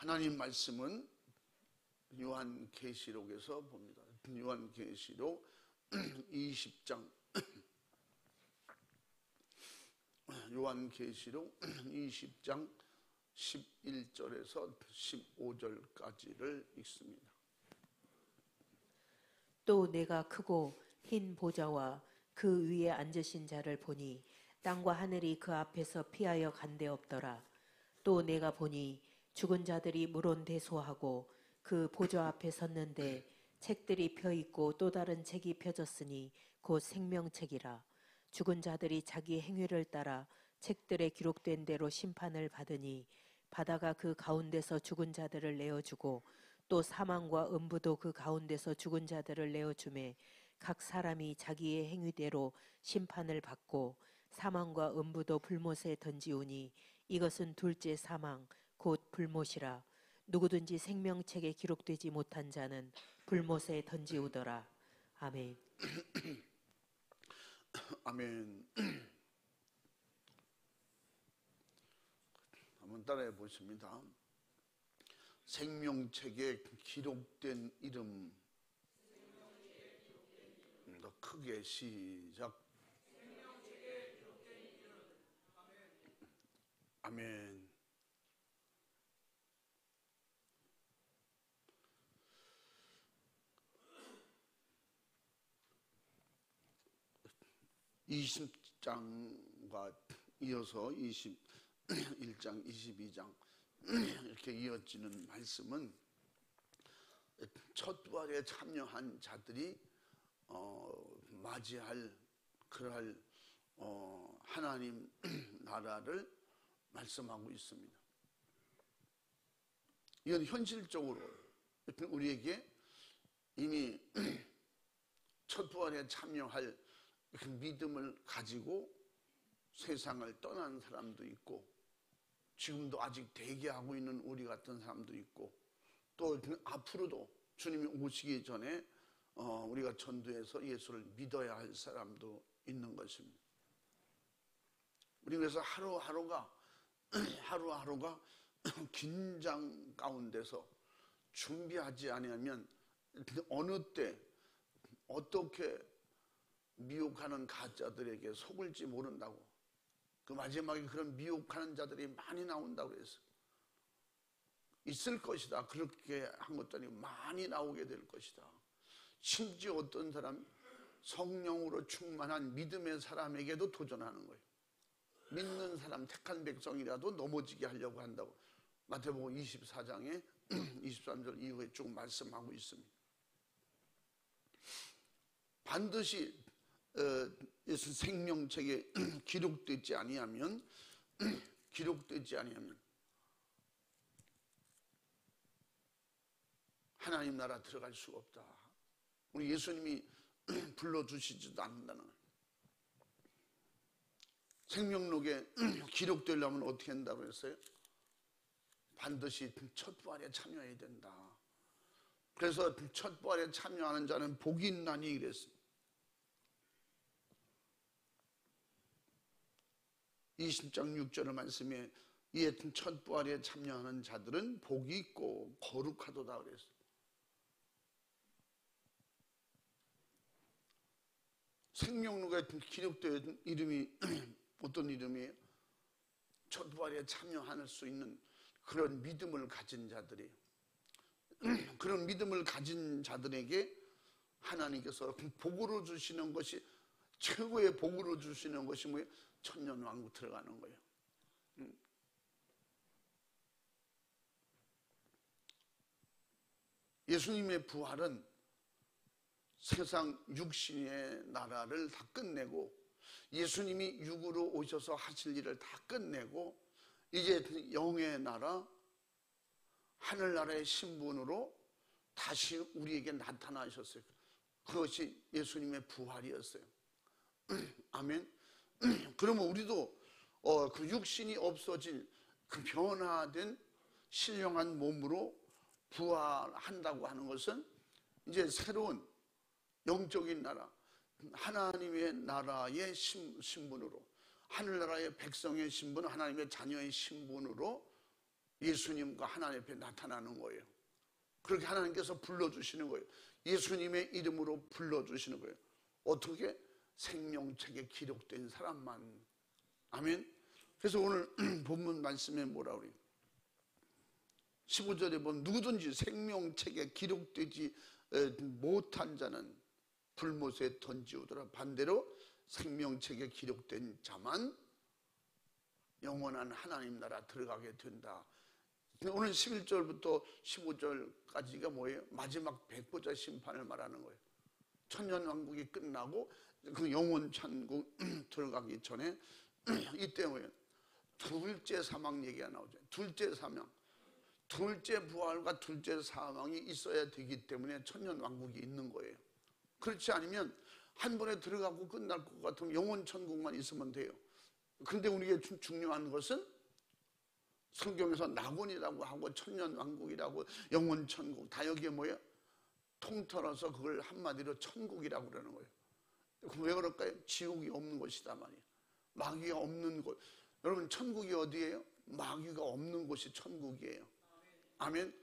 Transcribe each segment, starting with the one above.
하나님 말씀은 요한계시록에서 봅니다. 요한계시록 20장 요한계시록 20장 11절에서 15절까지를 읽습니다. 또 내가 크고 흰 보좌와 그 위에 앉으신 자를 보니 땅과 하늘이 그 앞에서 피하여 간데 없더라. 또 내가 보니 죽은 자들이 물온대소하고 그 보좌 앞에 섰는데 책들이 펴 있고 또 다른 책이 펴졌으니 곧 생명책이라. 죽은 자들이 자기 행위를 따라 책들에 기록된 대로 심판을 받으니 바다가 그 가운데서 죽은 자들을 내어주고 또 사망과 음부도 그 가운데서 죽은 자들을 내어주매 각 사람이 자기의 행위대로 심판을 받고 사망과 음부도 불못에 던지우니 이것은 둘째 사망 곧 불못이라. 누구든지 생명책에 기록되지 못한 자는 불못에 던지우더라. 아멘. 아멘. 한번 따라해 보십니다. 생명책에 기록된 이름. 더 크게 시작. 아멘. (20장과) 이어서 21장, 22장 이렇게 이어지는 말씀은 첫 부활에 참여한 자들이 맞이할 그럴 하나님 나라를 말씀하고 있습니다. 이건 현실적으로 우리에게 이미 첫 부활에 참여할 그 믿음을 가지고 세상을 떠난 사람도 있고 지금도 아직 대기하고 있는 우리 같은 사람도 있고 또 앞으로도 주님이 오시기 전에 우리가 전도해서 예수를 믿어야 할 사람도 있는 것입니다. 우리 그래서 하루하루가 긴장 가운데서 준비하지 않으면 어느 때 어떻게 미혹하는 가짜들에게 속을지 모른다고. 그 마지막에 그런 미혹하는 자들이 많이 나온다고 그랬어요. 있을 것이다. 그렇게 한 것들이 많이 나오게 될 것이다. 심지어 어떤 사람 성령으로 충만한 믿음의 사람에게도 도전하는 거예요. 믿는 사람 택한 백성이라도 넘어지게 하려고 한다고 마태복음 24장에 23절 이후에 쭉 말씀하고 있습니다. 반드시 예수 생명책에 기록되지 아니하면 하나님 나라 들어갈 수가 없다. 우리 예수님이 불러주시지도 않는다는 거예요. 생명록에 기록되려면 어떻게 한다고 했어요? 반드시 첫 부활에 참여해야 된다. 그래서 첫 부활에 참여하는 자는 복이 있나니 이랬어요. 20장 6절의 말씀에 이에 첫 부활에 참여하는 자들은 복이 있고 거룩하도다 그랬어요. 생명록에 기록된 이름이 어떤 이름이에요? 첫 부활에 참여할 수 있는 그런 믿음을 가진 자들이, 그런 믿음을 가진 자들에게 하나님께서 복으로 주시는 것이, 최고의 복으로 주시는 것이 뭐예요? 천년왕국 들어가는 거예요. 예수님의 부활은 세상 육신의 나라를 다 끝내고 예수님이 육으로 오셔서 하실 일을 다 끝내고 이제 영의 나라, 하늘나라의 신분으로 다시 우리에게 나타나셨어요. 그것이 예수님의 부활이었어요. 아멘. 그러면 우리도 그 육신이 없어질 그 변화된 신령한 몸으로 부활한다고 하는 것은 이제 새로운 영적인 나라, 하나님의 나라의 신분으로, 하늘나라의 백성의 신분, 하나님의 자녀의 신분으로 예수님과 하나님 앞에 나타나는 거예요. 그렇게 하나님께서 불러주시는 거예요. 예수님의 이름으로 불러주시는 거예요. 어떻게? 생명책에 기록된 사람만. 아멘. 그래서 오늘 본문 말씀에 뭐라 그래요? 15절에 보면 누구든지 생명책에 기록되지 못한 자는 불못에 던지우더라. 반대로 생명책에 기록된 자만 영원한 하나님 나라 들어가게 된다. 오늘 11절부터 15절까지가 뭐예요? 마지막 백보자 심판을 말하는 거예요. 천년왕국이 끝나고 그 영원 천국 들어가기 전에 이때 뭐예요? 둘째 사망 얘기가 나오죠. 둘째 사망, 둘째 부활과 둘째 사망이 있어야 되기 때문에 천년왕국이 있는 거예요. 그렇지 않으면 한 번에 들어가고 끝날 것 같으면 영원 천국만 있으면 돼요. 근데 우리에게 중요한 것은 성경에서 낙원이라고 하고 천년왕국이라고 영원 천국 다 여기에 뭐예요? 통틀어서 그걸 한마디로 천국이라고 그러는 거예요. 왜 그럴까요? 지옥이 없는 곳이다 말이에요. 마귀가 없는 곳. 여러분 천국이 어디예요? 마귀가 없는 곳이 천국이에요. 아멘.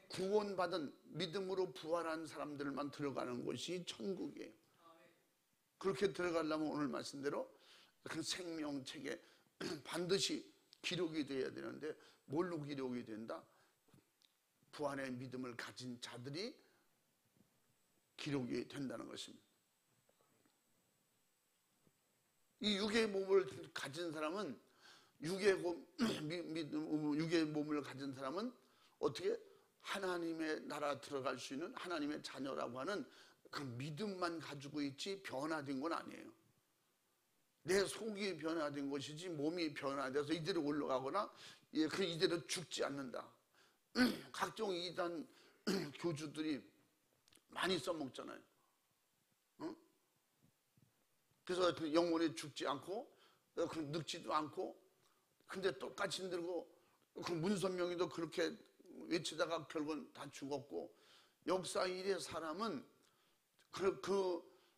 구원받은 믿음으로 부활한 사람들만 들어가는 곳이 천국이에요. 그렇게 들어가려면 오늘 말씀대로 그 생명책에 반드시 기록이 돼야 되는데 뭘로 기록이 된다? 부활의 믿음을 가진 자들이 기록이 된다는 것입니다. 이 육의 몸을 가진 사람은 육의 몸을 가진 사람은 어떻게 하나님의 나라 들어갈 수 있는 하나님의 자녀라고 하는 그 믿음만 가지고 있지 변화된 건 아니에요. 내 속이 변화된 것이지 몸이 변화돼서 이대로 올라가거나 그 이대로 죽지 않는다. 각종 이단 교주들이 많이 써먹잖아요. 그래서 영혼이 죽지 않고 늙지도 않고 근데 똑같이 힘들고 그 문선명이도 그렇게 외치다가 결국은 다 죽었고 역사 일의 사람은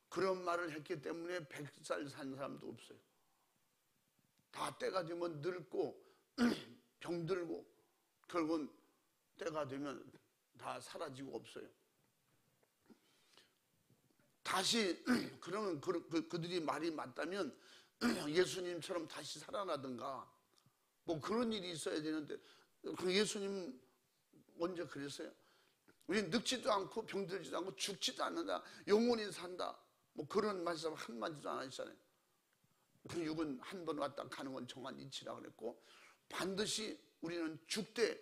그런 말을 했기 때문에 100살 산 사람도 없어요. 다 때가 되면 늙고 병들고 결국은 때가 되면 다 사라지고 없어요. 다시 그러면 그들이 말이 맞다면 예수님처럼 다시 살아나든가 뭐 그런 일이 있어야 되는데 그 예수님 언제 그랬어요? 우리는 늙지도 않고 병들지도 않고 죽지도 않는다. 영원히 산다. 뭐 그런 말씀 한마디도 안 하시잖아요. 그 육은 한 번 왔다 가는 건 정한 이치라 그랬고 반드시 우리는 죽되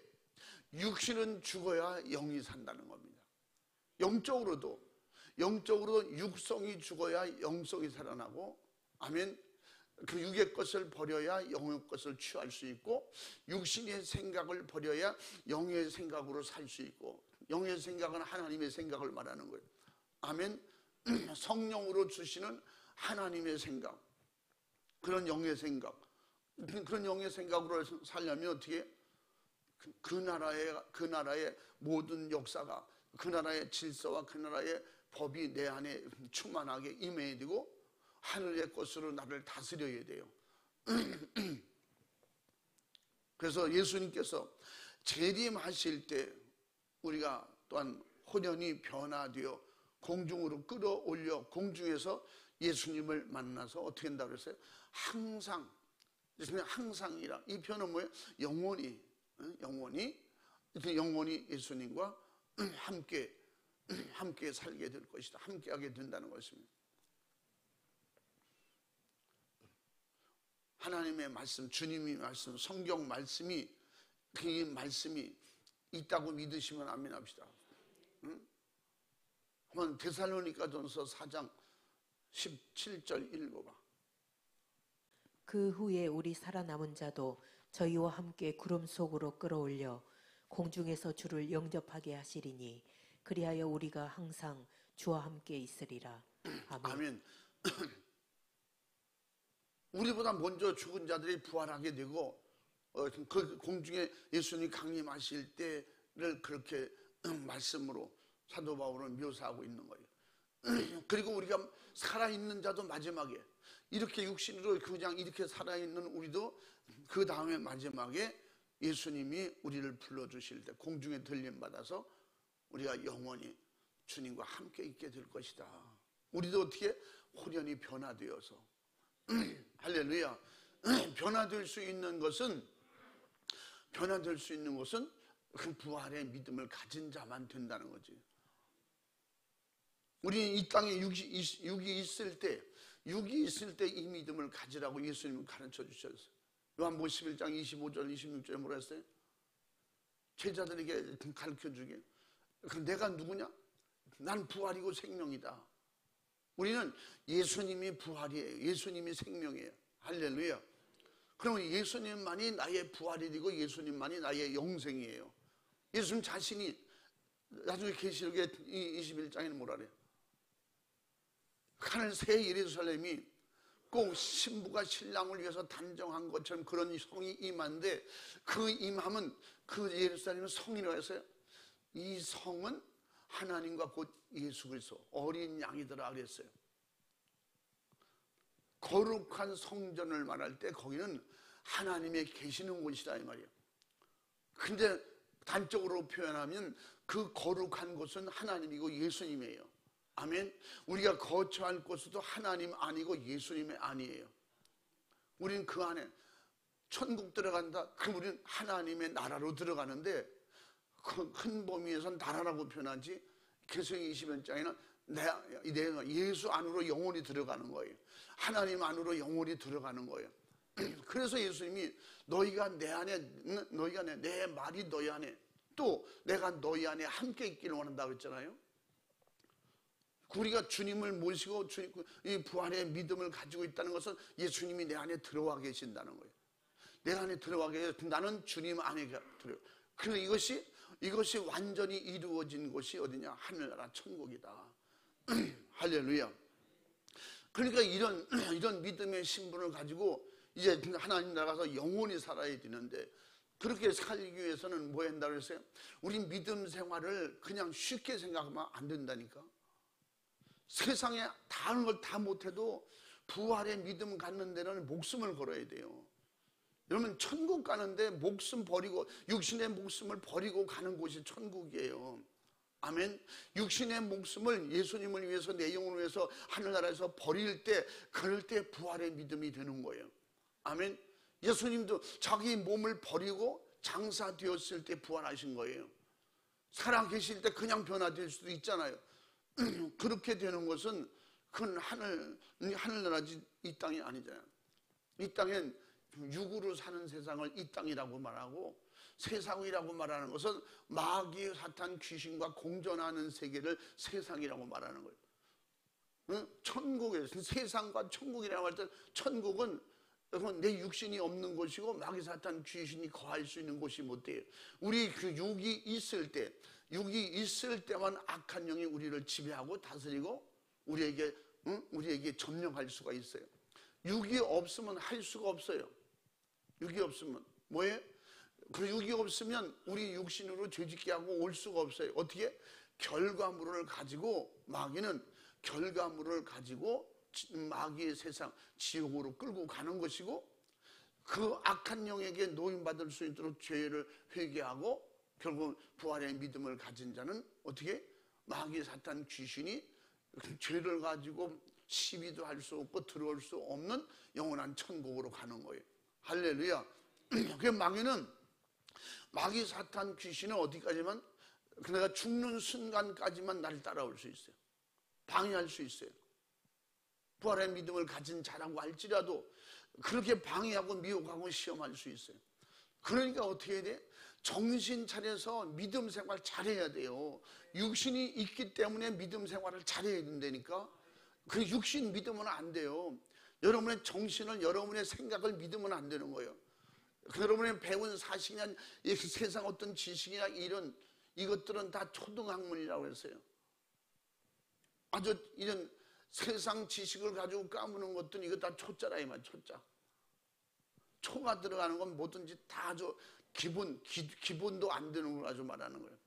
육신은 죽어야 영이 산다는 겁니다. 영적으로도 육성이 죽어야 영성이 살아나고 아멘. 그 육의 것을 버려야 영의 것을 취할 수 있고 육신의 생각을 버려야 영의 생각으로 살 수 있고 영의 생각은 하나님의 생각을 말하는 거예요. 아멘. 성령으로 주시는 하나님의 생각 그런 영의 생각 그런 영의 생각으로 살려면 어떻게 그 나라의 모든 역사가 그 나라의 질서와 그 나라의 법이 내 안에 충만하게 임해야 되고 하늘의 것으로 나를 다스려야 돼요. 그래서 예수님께서 재림하실 때 우리가 또한 혼연히 변화되어 공중으로 끌어올려 공중에서 예수님을 만나서 어떻게 한다고 그랬어요? 항상 항상이라 이 표현은 뭐예요? 영원히 예수님과 함께 살게 될 것이다. 함께하게 된다는 것입니다. 하나님의 말씀, 주님의 말씀, 성경 말씀이 그 말씀이 있다고 믿으시면 아멘합시다. 한번 데살로니가전서 4장 17절 읽어봐. 그 후에 우리 살아남은 자도 저희와 함께 구름 속으로 끌어올려 공중에서 주를 영접하게 하시리니 그리하여 우리가 항상 주와 함께 있으리라. 아멘. 아멘. 우리보다 먼저 죽은 자들이 부활하게 되고 그 공중에 예수님이 강림하실 때를 그렇게 말씀으로 사도 바울은 묘사하고 있는 거예요. 그리고 우리가 살아있는 자도 마지막에 이렇게 육신으로 그냥 이렇게 살아있는 우리도 그 다음에 마지막에 예수님이 우리를 불러주실 때 공중에 들림받아서 우리가 영원히 주님과 함께 있게 될 것이다. 우리도 어떻게 호련히 변화되어서 할렐루야. 변화될 수 있는 것은 그 부활의 믿음을 가진 자만 된다는 거지. 우리는 이 땅에 육이 있을 때 이 믿음을 가지라고 예수님은 가르쳐 주셨어요. 요한복음 11장 25절 26절에 뭐라 했어요? 제자들에게 가르쳐 주게. 내가 누구냐? 난 부활이고 생명이다. 우리는 예수님이 부활이에요. 예수님이 생명이에요. 할렐루야. 그러면 예수님만이 나의 부활이 되고 예수님만이 나의 영생이에요. 예수님 자신이 나중에 계시록의 21장에는 뭐라 그래요? 하늘 새 예루살렘이 꼭 신부가 신랑을 위해서 단정한 것처럼 그런 성이 임한데, 그 임함은, 그 예루살렘은 성이라고 했어요. 이 성은 하나님과 곧 예수 그리스도 어린 양이더라 그랬어요. 거룩한 성전을 말할 때 거기는 하나님이 계시는 곳이다 이 말이에요. 근데 단적으로 표현하면 그 거룩한 곳은 하나님이고 예수님이에요. 아멘. 우리가 거처할 곳도 하나님 아니고 예수님의 아니에요. 우리는 그 안에 천국 들어간다. 그럼 우리는 하나님의 나라로 들어가는데, 그 큰 범위에서 나라라고 표현하지, 계시록 21장에는 내가 예수 안으로 영원히 들어가는 거예요. 하나님 안으로 영원히 들어가는 거예요. 그래서 예수님이 너희가 내 안에, 내 말이 너희 안에, 또 내가 너희 안에 함께 있기를 원한다고 했잖아요. 우리가 주님을 모시고 이 부활의 믿음을 가지고 있다는 것은 예수님이 내 안에 들어와 계신다는 거예요. 내 안에 들어와 계셔. 나는 주님 안에 들어요. 그래서 이것이 완전히 이루어진 곳이 어디냐? 하늘나라 천국이다. 할렐루야. 그러니까 이런 믿음의 신분을 가지고 이제 하나님 나라가서 영원히 살아야 되는데, 그렇게 살기 위해서는 뭐 한다고 했어요? 우리 믿음 생활을 그냥 쉽게 생각하면 안 된다니까. 세상에 다른 걸 다 못해도 부활의 믿음 갖는 데는 목숨을 걸어야 돼요. 여러분, 천국 가는데 목숨 버리고, 육신의 목숨을 버리고 가는 곳이 천국이에요. 아멘. 육신의 목숨을 예수님을 위해서, 내 영혼을 위해서 하늘나라에서 버릴 때, 그럴 때 부활의 믿음이 되는 거예요. 아멘. 예수님도 자기 몸을 버리고 장사되었을 때 부활하신 거예요. 살아계실 때 그냥 변화될 수도 있잖아요. 그렇게 되는 것은 그건 하늘나라지 이 땅이 아니잖아요. 이 땅엔 육으로 사는 세상을 이 땅이라고 말하고, 세상이라고 말하는 것은 마귀, 사탄, 귀신과 공존하는 세계를 세상이라고 말하는 거예요. 천국에서 세상과 천국이라고 할 때, 천국은 내 육신이 없는 곳이고 마귀, 사탄, 귀신이 거할 수 있는 곳이 못 돼요. 우리 그 육이 있을 때만 악한 영이 우리를 지배하고 다스리고 우리에게 점령할 수가 있어요. 육이 없으면 할 수가 없어요. 육이 없으면 뭐예요? 그 육이 없으면 우리 육신으로 죄짓게 하고 올 수가 없어요. 어떻게? 결과물을 가지고, 마귀는 결과물을 가지고 마귀의 세상 지옥으로 끌고 가는 것이고, 그 악한 영에게 노임받을 수 있도록 죄를 회개하고 결국 부활의 믿음을 가진 자는 어떻게? 마귀, 사탄, 귀신이 죄를 가지고 시비도 할 수 없고 들어올 수 없는 영원한 천국으로 가는 거예요. 할렐루야. 그 마귀, 사탄, 귀신은 어디까지만, 내가 죽는 순간까지만 나를 따라올 수 있어요. 방해할 수 있어요. 부활의 믿음을 가진 자라고 할지라도 그렇게 방해하고 미혹하고 시험할 수 있어요. 그러니까 어떻게 해야 돼? 정신 차려서 믿음 생활 잘해야 돼요. 육신이 있기 때문에 믿음 생활을 잘해야 된다니까. 그 육신 믿으면 안 돼요. 여러분의 정신을, 여러분의 생각을 믿으면 안 되는 거예요. 여러분의 배운 사실이나 세상 어떤 지식이나 이것들은 다 초등학문이라고 했어요. 아주 이런 세상 지식을 가지고 까무는 것들은 이거 다 초짜라 이 말, 초짜. 초가 들어가는 건 뭐든지 다 아주 기본도 안 되는 걸 가지고 말하는 거예요.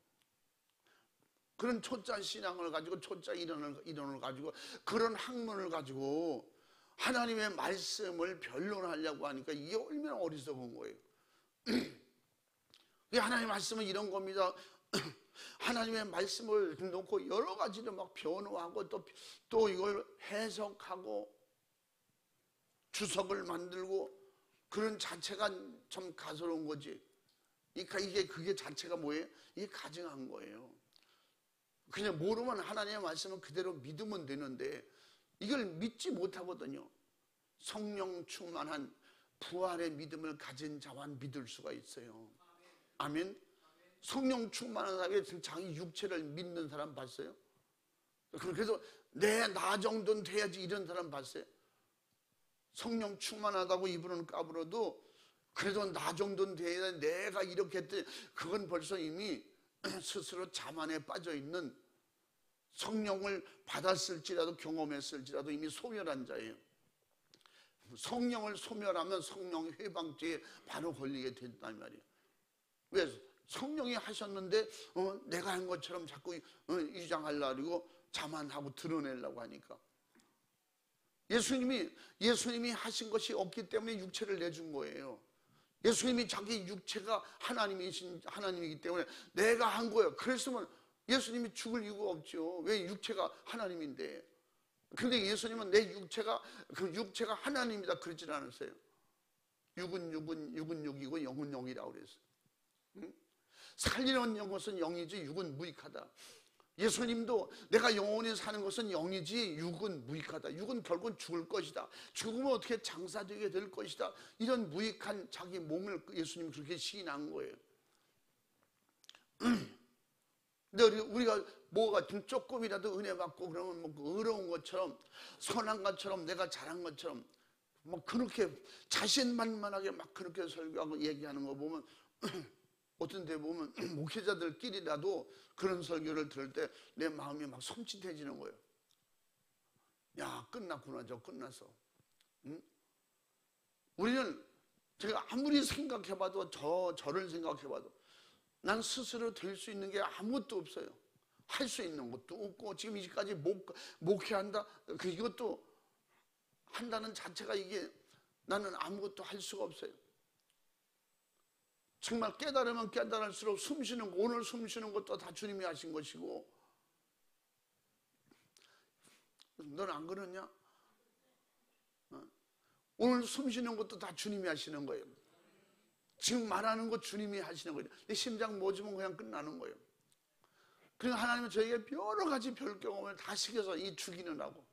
그런 초짜 신앙을 가지고, 초짜 이론을 가지고, 그런 학문을 가지고 하나님의 말씀을 변론하려고 하니까 이게 얼마나 어리석은 거예요. 하나님의 말씀은 이런 겁니다. 하나님의 말씀을 놓고 여러 가지를 막 변호하고 또 이걸 해석하고 주석을 만들고 그런 자체가 참 가소로운 거지. 그게 자체가 뭐예요? 이게 가증한 거예요. 그냥 모르면 하나님의 말씀은 그대로 믿으면 되는데 이걸 믿지 못하거든요. 성령 충만한 부활의 믿음을 가진 자만 믿을 수가 있어요. 아멘. 성령 충만한 사람이 자기 육체를 믿는 사람 봤어요? 그래서 나 정도는 돼야지 이런 사람 봤어요? 성령 충만하다고 입으로는 까불어도 그래도 나 정도는 돼야 내가 이렇게 했더니 그건 벌써 이미 스스로 자만에 빠져 있는, 성령을 받았을지라도 경험했을지라도 이미 소멸한 자예요. 성령을 소멸하면 성령 회방죄에 바로 걸리게 된단 말이에요. 왜? 성령이 하셨는데 내가 한 것처럼 자꾸 위장하려고 자만하고 드러내려고 하니까. 예수님이 하신 것이 없기 때문에 육체를 내준 거예요. 예수님이 자기 육체가 하나님이기 때문에 내가 한 거예요. 그랬으면 예수님이 죽을 이유가 없죠. 왜? 육체가 하나님인데. 근데 예수님은 내 육체가 하나님이다 그러질 않았어요. 육은 육이고 영은 영이라고 그랬어요. 응? 살리는 것은 영이지 육은 무익하다. 예수님도 내가 영원히 사는 것은 영이지 육은 무익하다. 육은 결국은 죽을 것이다. 죽으면 어떻게 장사되게 될 것이다. 이런 무익한 자기 몸을 예수님이 그렇게 시인한 거예요. 근데 우리가 뭐가 좀 조금이라도 은혜 받고 그러면 뭐 의로운 것처럼 선한 것처럼 내가 잘한 것처럼 뭐 그렇게 자신만만하게 막 그렇게 설교하고 얘기하는 거 보면 어떤 데 보면 목회자들끼리라도 그런 설교를 들을 때 내 마음이 막 섬찟해지는 거예요. 야, 끝났구나. 저 끝났어. 응? 우리는 제가 아무리 생각해봐도 저를 생각해봐도 난 스스로 될 수 있는 게 아무것도 없어요. 할 수 있는 것도 없고 지금 이제까지 목회한다. 이것도 한다는 자체가 이게 나는 아무것도 할 수가 없어요. 정말 깨달으면 깨달을수록 숨쉬는 거, 오늘 숨쉬는 것도 다 주님이 하신 것이고. 넌 안 그러냐? 오늘 숨쉬는 것도 다 주님이 하시는 거예요. 지금 말하는 거 주님이 하시는 거예요. 내 심장 멎으면 그냥 끝나는 거예요. 그러니까 하나님은 저에게 여러 가지 별 경험을 다 시켜서 죽이느라고.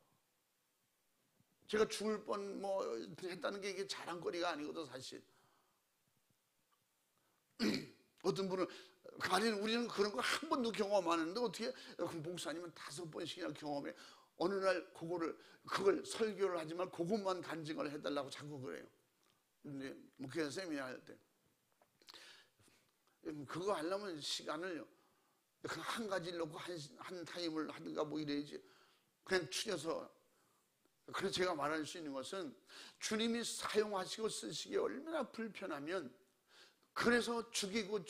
제가 죽을 뻔 했다는 게 이게 자랑거리가 아니거든 사실. 어떤 분은 우리는 그런 거 한 번도 경험 안 했는데 어떻게 목사님은 5번씩이나 경험해. 어느 날 그걸 설교를 하지만 그것만 간증을 해달라고 자꾸 그래요. 근데 목회 세미나 할 때 그거 하려면 시간을 한 가지를 놓고 한 타임을 하든가 뭐 이래야지. 그냥 추려서. 그래서 제가 말할 수 있는 것은 주님이 사용하시고 쓰시기에 얼마나 불편하면 그래서 죽이고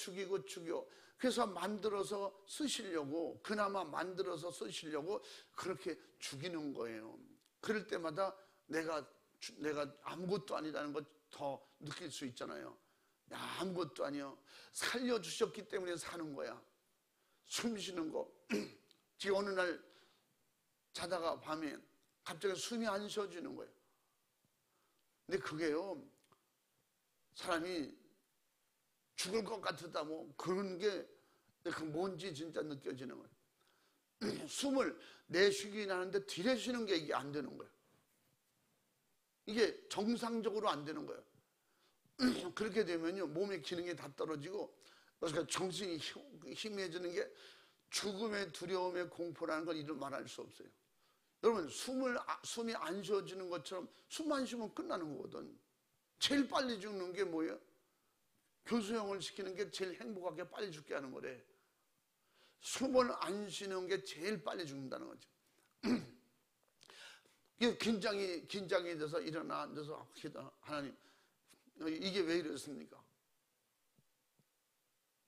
그래서 만들어서 쓰시려고, 그나마 만들어서 쓰시려고 그렇게 죽이는 거예요. 그럴 때마다 내가 아무것도 아니라는 걸 더 느낄 수 있잖아요. 야, 아무것도 아니야. 살려주셨기 때문에 사는 거야. 숨 쉬는 거. 지금 어느 날 자다가 밤에 갑자기 숨이 안 쉬어지는 거예요. 근데 그게요, 사람이 죽을 것 같았다 뭐 그런 게 뭔지 진짜 느껴지는 거예요. 숨을 내쉬긴 하는데 들이쉬는 게 이게 안 되는 거예요. 이게 정상적으로 안 되는 거예요. 그렇게 되면요 몸의 기능이 다 떨어지고 그러니까 정신이 희미해지는 게 죽음의 두려움의 공포라는 걸 이루 말할 수 없어요. 여러분 숨이 안 쉬어지는 것처럼 숨 안 쉬면 끝나는 거거든. 제일 빨리 죽는 게 뭐예요? 교수형을 시키는 게 제일 행복하게 빨리 죽게 하는 거래. 숨을 안 쉬는 게 제일 빨리 죽는다는 거죠. 긴장이 돼서 일어나 앉아서 하나님 이게 왜 이렇습니까?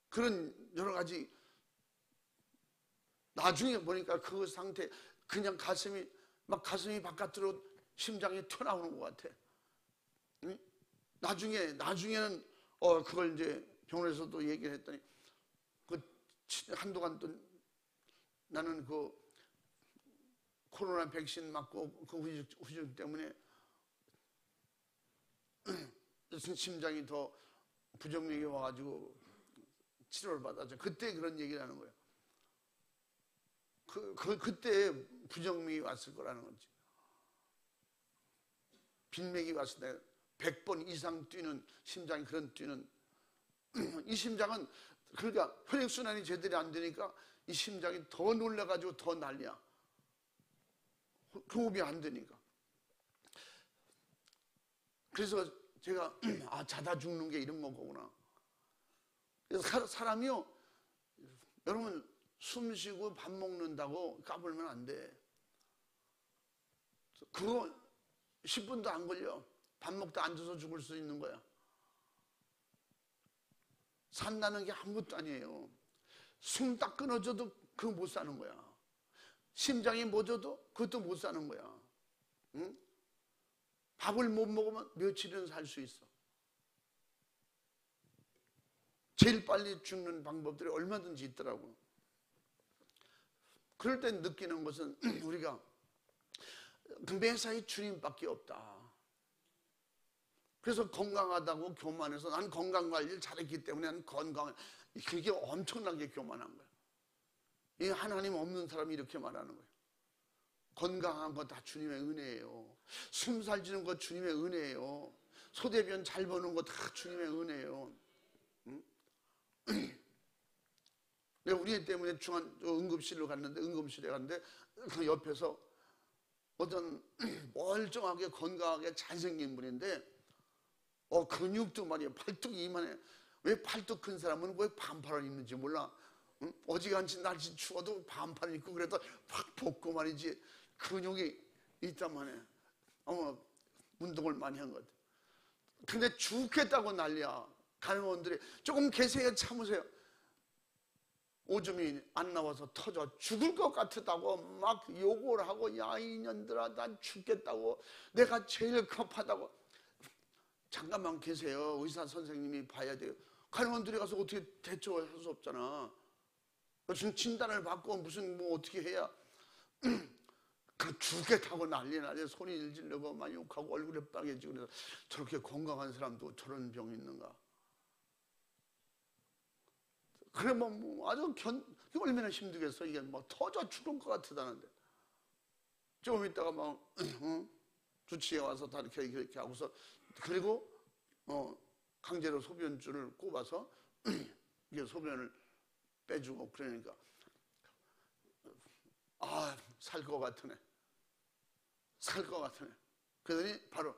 그런 여러 가지. 나중에 보니까 그 상태 그냥 가슴이 바깥으로 심장이 튀어나오는 것 같아. 응? 나중에는 그걸 이제 병원에서도 얘기를 했더니 한동안 또 나는 코로나 백신 맞고 후유증 때문에 심장이 더 부정맥이 와가지고 치료를 받았죠. 그때 그런 얘기를 하는 거예요. 그때 부정맥이 왔을 거라는 거지. 빈맥이 왔을 때 100번 이상 뛰는 심장이 그런 뛰는 이 심장은 그러니까 혈액순환이 제대로 안 되니까 이 심장이 더 놀라가지고 더 난리야. 호흡이 안 되니까. 그래서 제가 자다 죽는 게 이런 거구나. 그래서 사람이요, 여러분 숨 쉬고 밥 먹는다고 까불면 안 돼. 그거 10분도 안 걸려. 밥 먹다 앉아서 죽을 수 있는 거야. 산다는 게 아무것도 아니에요. 숨 딱 끊어져도 그거 못 사는 거야. 심장이 멎어도 그것도 못 사는 거야. 응? 밥을 못 먹으면 며칠은 살 수 있어. 제일 빨리 죽는 방법들이 얼마든지 있더라고. 그럴 때 느끼는 것은 우리가 매사에 주님밖에 없다. 그래서 건강하다고 교만해서 난 건강관리를 잘했기 때문에 난 건강해. 그게 엄청나게 교만한 거야. 이 하나님 없는 사람이 이렇게 말하는 거예요. 건강한 거 다 주님의 은혜예요. 숨 살지는 거 주님의 은혜예요. 소대변 잘 보는 거 다 주님의 은혜예요. 응? 내가 우리 때문에 응급실에 갔는데 그 옆에서 어떤 멀쩡하게 건강하게 잘생긴 분인데 근육도 말이야 팔뚝이 이만해. 왜 팔뚝 큰 사람은 왜 반팔을 입는지 몰라. 응? 어지간치 날씨 추워도 반팔을 입고 그래도 팍 벗고 말이지 근육이 있단 해. 운동을 많이 한 것 같아. 근데 죽겠다고 난리야. 간호원들이 조금 계세요, 참으세요. 오줌이 안 나와서 터져 죽을 것 같다고 막 욕을 하고, 야 이년들아 난 죽겠다고, 내가 제일 급하다고. 잠깐만 계세요. 의사 선생님이 봐야 돼요. 간호원들이 가서 어떻게 대처할 수 없잖아. 무슨 진단을 받고 무슨 어떻게 해야. 죽겠다고 난리야. 손이 일질려고 막 욕하고 얼굴에 빨개지고. 그래서 저렇게 건강한 사람도 저런 병이 있는가. 그래 뭐 아주 얼마나 힘들겠어. 이게 터져 죽을 것 같다는데. 조금 있다가 주치에 와서 다 이렇게 하고서, 그리고 강제로 소변줄을 꼽아서 이게 소변을 빼주고 그러니까 살 것 같으네. 그러더니 바로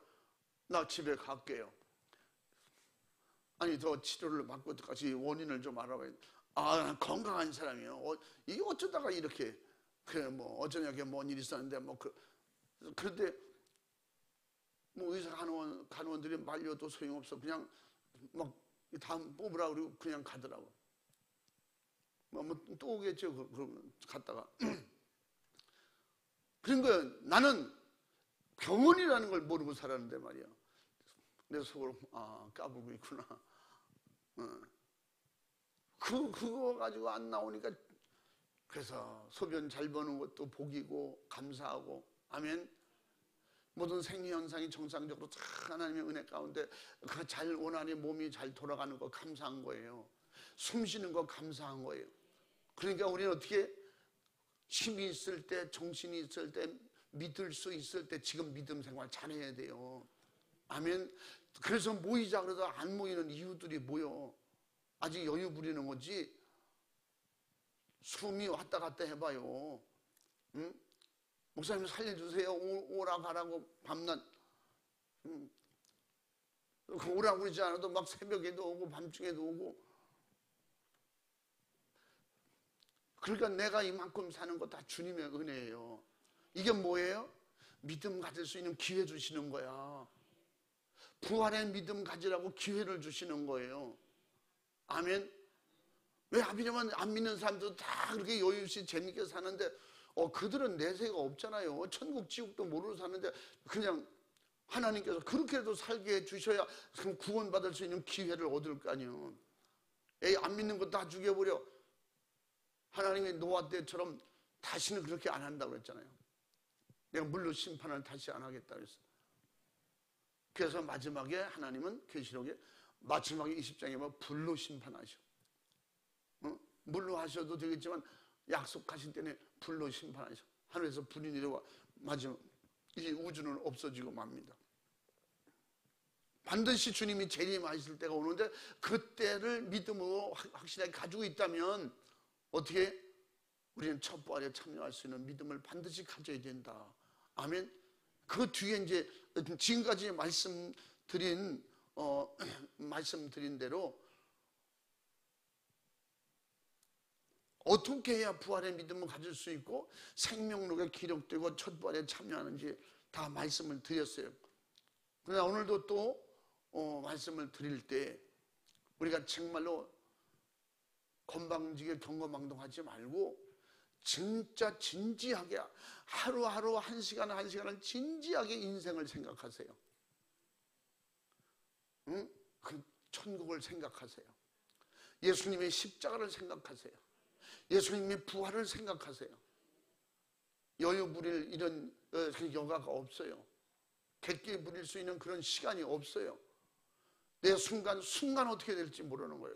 나 집에 갈게요. 아니 더 치료를 받고 같이 원인을 좀 알아봐야 돼. 난 건강한 사람이에요. 이게 어쩌다가 이렇게 그래 어쩌냐게 뭔 일이 있었는데 그런데 의사 간호원들이 말려도 소용없어. 그냥 막 다음 뽑으라 그러고 그냥 가더라고. 또 오겠죠. 그러면 갔다가 그런 거야. 나는 병원이라는 걸 모르고 살았는데 말이야. 내 속으로 까불고 있구나. 그거 가지고 안 나오니까. 그래서 소변 잘 보는 것도 복이고 감사하고. 아멘. 모든 생리현상이 정상적으로 다 하나님의 은혜 가운데 잘 원하니 몸이 잘 돌아가는 거 감사한 거예요. 숨 쉬는 거 감사한 거예요. 그러니까 우리는 어떻게 힘이 있을 때, 정신이 있을 때, 믿을 수 있을 때 지금 믿음 생활 잘해야 돼요. 아멘. 그래서 모이자 그래도 안 모이는 이유들이 뭐요? 아직 여유 부리는 거지. 숨이 왔다 갔다 해봐요. 응? 목사님 살려주세요. 오라 가라고 밤낮. 오라고 그러지 않아도 막 새벽에도 오고 밤중에도 오고. 그러니까 내가 이만큼 사는 거 다 주님의 은혜예요. 이게 뭐예요? 믿음 가질 수 있는 기회 주시는 거야. 부활의 믿음 가지라고 기회를 주시는 거예요. 아멘. 왜 하필이면 안 믿는 사람들도 다 그렇게 여유없이 재밌게 사는데 그들은 내세가 없잖아요. 천국 지옥도 모르고 사는데 그냥 하나님께서 그렇게라도 살게 해주셔야 구원받을 수 있는 기회를 얻을 거 아니에요. 에이, 안 믿는 거 다 죽여버려. 하나님이 노아 때처럼 다시는 그렇게 안 한다고 그랬잖아요. 내가 물로 심판을 다시 안 하겠다 그랬어. 그래서 마지막에 하나님은 계시록에 마지막에 20장에 보면 불로 심판하셔. 물로 하셔도 되겠지만 약속하신 때는 불로 심판하셔. 하늘에서 불이 내려와 마지막 이 우주는 없어지고 맙니다. 반드시 주님이 재림하실 때가 오는데 그때를 믿음으로 확실하게 가지고 있다면 어떻게 우리는 첩보아래 참여할 수 있는 믿음을 반드시 가져야 된다. 아멘. 그 뒤에 이제 지금까지 말씀드린 대로 어떻게 해야 부활의 믿음을 가질 수 있고 생명록에 기록되고 첫 부활에 참여하는지 다 말씀을 드렸어요. 그러나 오늘도 또 말씀을 드릴 때 우리가 정말로 건방지게 경거망동하지 말고 진짜 진지하게 하루하루 한 시간 한 시간을 진지하게 인생을 생각하세요. 그 천국을 생각하세요. 예수님의 십자가를 생각하세요. 예수님의 부활을 생각하세요. 여유 부릴 이런 여가가 없어요. 객기 부릴 수 있는 그런 시간이 없어요. 내 순간 어떻게 될지 모르는 거예요.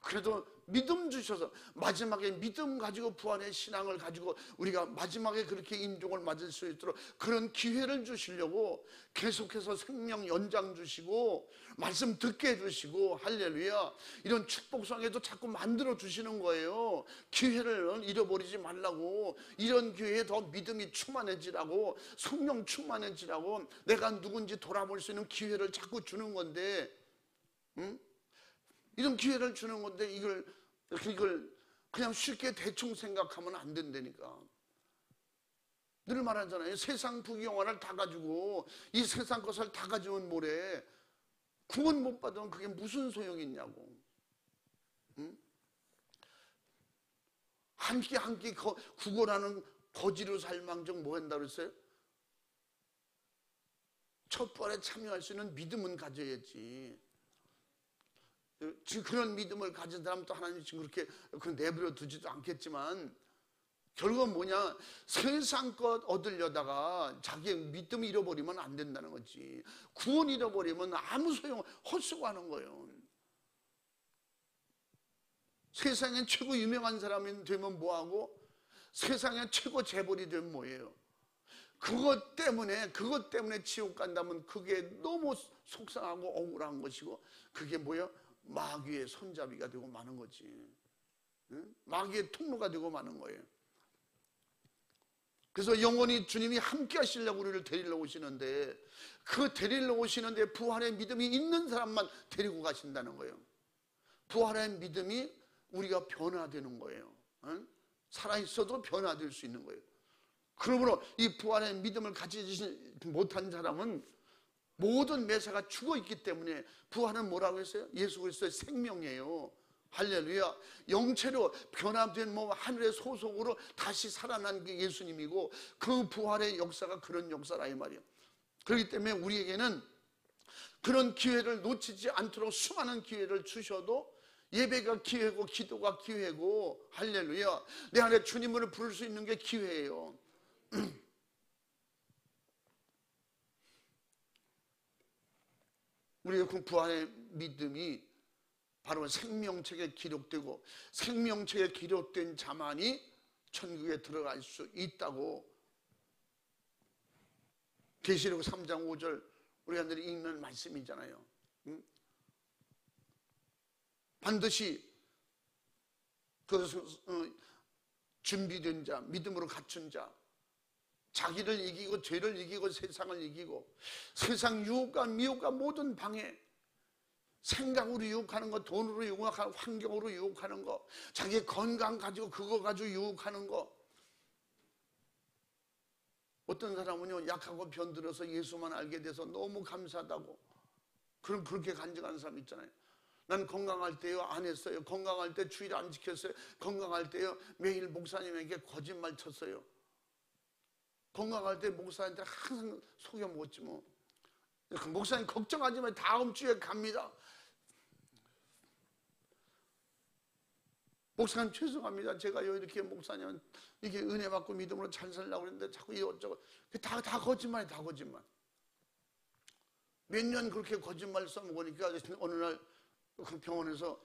그래도 믿음 주셔서 마지막에 믿음 가지고 부활의 신앙을 가지고 우리가 마지막에 그렇게 인종을 맞을 수 있도록 그런 기회를 주시려고 계속해서 생명 연장 주시고 말씀 듣게 해주시고 할렐루야 이런 축복성에도 자꾸 만들어 주시는 거예요. 기회를 잃어버리지 말라고 이런 기회에 더 믿음이 충만해지라고 성령 충만해지라고 내가 누군지 돌아볼 수 있는 기회를 자꾸 주는 건데 이런 기회를 주는 건데 이걸 그냥 쉽게 대충 생각하면 안 된다니까. 늘 말하잖아요. 세상 부귀영화를 다 가지고 이 세상 것을 다 가지면 뭐래. 구원 못 받으면 그게 무슨 소용이 있냐고. 한 끼 구걸하는 거지로 살망정 뭐 한다고 그랬어요? 첫 부활에 참여할 수 있는 믿음은 가져야지. 지금 그런 믿음을 가진 사람 또 하나님 지금 그렇게 내버려 두지도 않겠지만 결국은 뭐냐, 세상 것 얻으려다가 자기의 믿음 잃어버리면 안 된다는 거지. 구원 잃어버리면 아무 소용 헛수고하는 거예요. 세상에 최고 유명한 사람이 되면 뭐하고 세상에 최고 재벌이 되면 뭐예요? 그것 때문에 지옥 간다면 그게 너무 속상하고 억울한 것이고 그게 뭐예요? 마귀의 손잡이가 되고 마는 거지. 응? 마귀의 통로가 되고 마는 거예요. 그래서 영원히 주님이 함께 하시려고 우리를 데리러 오시는데 그 데리러 오시는데 부활의 믿음이 있는 사람만 데리고 가신다는 거예요. 부활의 믿음이 우리가 변화되는 거예요. 응? 살아있어도 변화될 수 있는 거예요. 그러므로 이 부활의 믿음을 가지지 못한 사람은 모든 매사가 죽어있기 때문에 부활은 뭐라고 했어요? 예수 그리스도의 생명이에요. 할렐루야. 영체로 변화된 하늘의 소속으로 다시 살아난 게 예수님이고 그 부활의 역사가 그런 역사라 이 말이에요. 그렇기 때문에 우리에게는 그런 기회를 놓치지 않도록 수많은 기회를 주셔도 예배가 기회고 기도가 기회고 할렐루야. 내 안에 주님을 부를 수 있는 게 기회예요. 우리의 그 부활의 믿음이 바로 생명책에 기록되고 생명책에 기록된 자만이 천국에 들어갈 수 있다고 계시록 3장 5절 우리가 늘 읽는 말씀이잖아요. 반드시 준비된 자, 믿음으로 갖춘 자, 자기를 이기고 죄를 이기고 세상을 이기고 세상 유혹과 미혹과 모든 방해, 생각으로 유혹하는 거, 돈으로 유혹하는 거, 환경으로 유혹하는 거, 자기의 건강 가지고 그거 가지고 유혹하는 거. 어떤 사람은요 약하고 변들어서 예수만 알게 돼서 너무 감사하다고 그렇게 간증하는 사람 있잖아요. 난 건강할 때요 안 했어요. 건강할 때 주일 안 지켰어요. 건강할 때요 매일 목사님에게 거짓말 쳤어요. 건강할 때 목사님한테 항상 속여 먹었지 뭐. 목사님 걱정하지 마, 다음 주에 갑니다. 목사님 죄송합니다. 제가요 이렇게 목사님 이게 은혜 받고 믿음으로 잘 살려고 그랬는데 자꾸 이것저것 다 거짓말이 다 거짓말. 몇 년 그렇게 거짓말 써먹으니까 어느 날 그 병원에서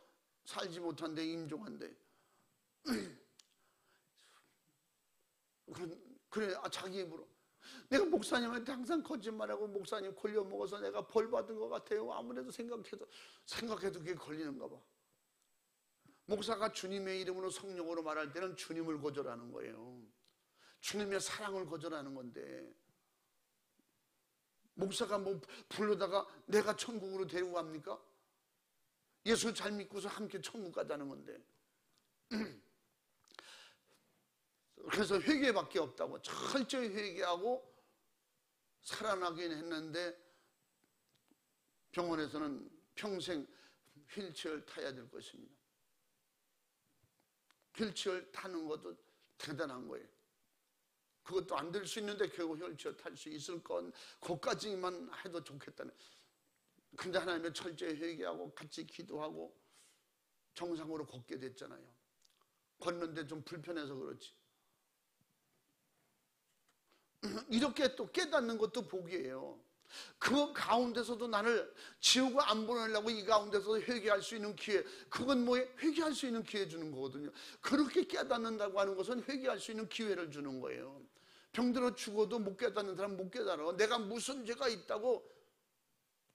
살지 못한데 임종한데 그래 자기 입으로 내가 목사님한테 항상 거짓말하고 목사님 걸려먹어서 내가 벌 받은 것 같아요. 아무래도 생각해도 그게 걸리는가 봐. 목사가 주님의 이름으로 성령으로 말할 때는 주님을 거절하는 거예요. 주님의 사랑을 거절하는 건데 목사가 뭐 부르다가 내가 천국으로 데리고 갑니까? 예수 잘 믿고서 함께 천국 가자는 건데 그래서 회개밖에 없다고 철저히 회개하고 살아나긴 했는데 병원에서는 평생 휠체어를 타야 될 것입니다. 휠체어를 타는 것도 대단한 거예요. 그것도 안 될 수 있는데 결국 휠체어 탈 수 있을 건 그것까지만 해도 좋겠다는. 근데 하나님은 철저히 회개하고 같이 기도하고 정상으로 걷게 됐잖아요. 걷는데 좀 불편해서 그렇지. 이렇게 또 깨닫는 것도 복이에요. 그 가운데서도 나를 지우고 안 보내려고 이 가운데서 회개할 수 있는 기회, 그건 뭐예요? 회개할 수 있는 기회 주는 거거든요. 그렇게 깨닫는다고 하는 것은 회개할 수 있는 기회를 주는 거예요. 병들어 죽어도 못 깨닫는 사람 못 깨달아. 내가 무슨 죄가 있다고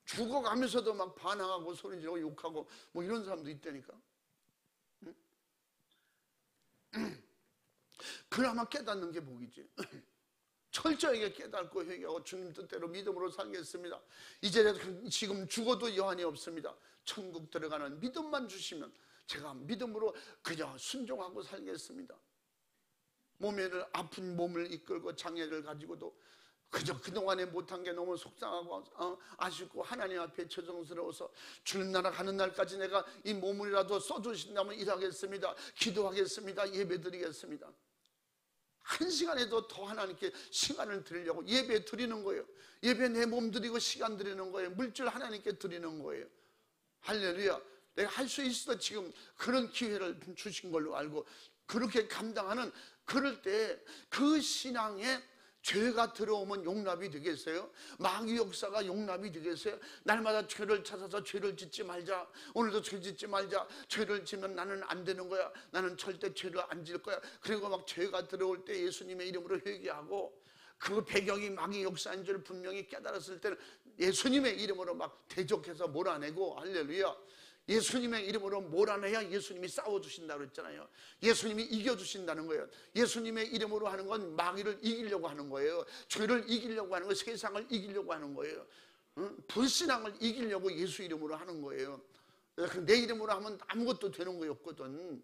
죽어가면서도 막 반항하고 소리 지르고 욕하고 뭐 이런 사람도 있다니까. 그나마 깨닫는 게 복이지. 철저하게 깨닫고 회개하고 주님 뜻대로 믿음으로 살겠습니다. 이제라도 지금 죽어도 여한이 없습니다. 천국 들어가는 믿음만 주시면 제가 믿음으로 그저 순종하고 살겠습니다. 몸에는 아픈 몸을 이끌고 장애를 가지고도 그저 그동안에 못한 게 너무 속상하고 아쉽고 하나님 앞에 죄송스러워서 주님 나라 가는 날까지 내가 이 몸을이라도 써주신다면 일하겠습니다. 기도하겠습니다. 예배드리겠습니다. 한 시간에도 더 하나님께 시간을 드리려고 예배 드리는 거예요. 예배 내 몸 드리고 시간 드리는 거예요. 물질 하나님께 드리는 거예요. 할렐루야. 내가 할 수 있어. 지금 그런 기회를 주신 걸로 알고 그렇게 감당하는, 그럴 때 그 신앙에 죄가 들어오면 용납이 되겠어요? 마귀 역사가 용납이 되겠어요? 날마다 죄를 찾아서 죄를 짓지 말자. 오늘도 죄 짓지 말자. 죄를 지면 나는 안 되는 거야. 나는 절대 죄를 안 질 거야. 그리고 막 죄가 들어올 때 예수님의 이름으로 회개하고 그 배경이 마귀 역사인 줄 분명히 깨달았을 때는 예수님의 이름으로 막 대적해서 몰아내고, 할렐루야. 예수님의 이름으로 몰아내야 예수님이 싸워주신다고 그랬잖아요. 예수님이 이겨주신다는 거예요. 예수님의 이름으로 하는 건 마귀를 이기려고 하는 거예요. 죄를 이기려고 하는 거예요. 세상을 이기려고 하는 거예요. 불신앙을 이기려고 예수 이름으로 하는 거예요. 내 이름으로 하면 아무것도 되는 거 없거든.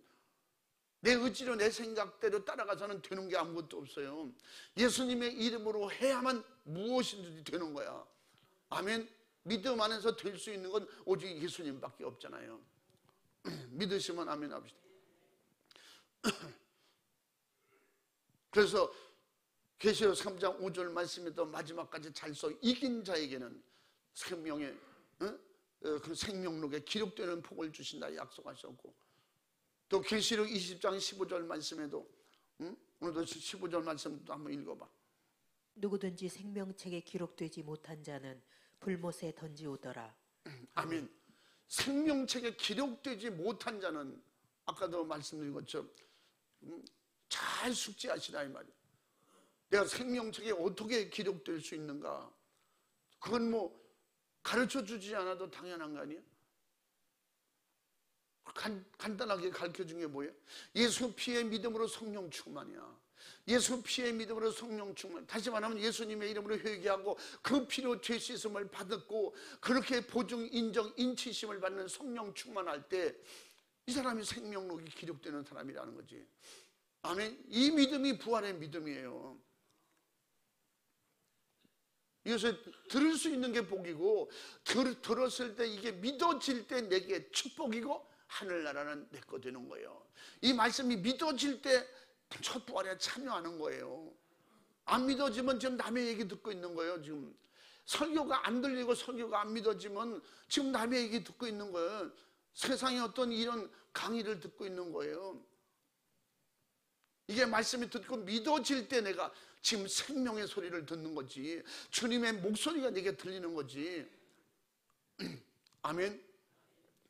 내 의지로 내 생각대로 따라가서는 되는 게 아무것도 없어요. 예수님의 이름으로 해야만 무엇이든지 되는 거야. 아멘. 믿음 안에서 될 수 있는 건 오직 예수님밖에 없잖아요. 믿으시면 아멘 합시다. 그래서 계시록 3장 5절 말씀에도 마지막까지 잘 써 이긴 자에게는 생명의 그 생명록에 기록되는 복을 주신다 약속하셨고, 또 계시록 20장 15절 말씀에도 오늘도 15절 말씀도 한번 읽어봐. 누구든지 생명책에 기록되지 못한 자는 불못에 던지오더라. 아멘. 생명책에 기록되지 못한 자는 아까도 말씀드린 것처럼 잘 숙지하시라 이 말이에요. 내가 생명책에 어떻게 기록될 수 있는가? 그건 뭐 가르쳐 주지 않아도 당연한 거 아니에요? 간단하게 가르쳐 준 게 뭐예요? 예수 피의 믿음으로 성령 충만이야. 예수 피의 믿음으로 성령 충만. 다시 말하면 예수님의 이름으로 회개하고 그 피로 죄 씻음을 받았고 그렇게 보증, 인정, 인치심을 받는 성령 충만할 때 이 사람이 생명록이 기록되는 사람이라는 거지. 아멘. 이 믿음이 부활의 믿음이에요. 이것을 들을 수 있는 게 복이고, 들었을 때 이게 믿어질 때 내게 축복이고 하늘나라는 내 거 되는 거예요. 이 말씀이 믿어질 때 첫 부활에 참여하는 거예요. 안 믿어지면 지금 남의 얘기 듣고 있는 거예요. 지금 설교가 안 들리고 설교가 안 믿어지면 지금 남의 얘기 듣고 있는 거예요. 세상에 어떤 이런 강의를 듣고 있는 거예요. 이게 말씀이 듣고 믿어질 때 내가 지금 생명의 소리를 듣는 거지, 주님의 목소리가 내게 들리는 거지. 아멘.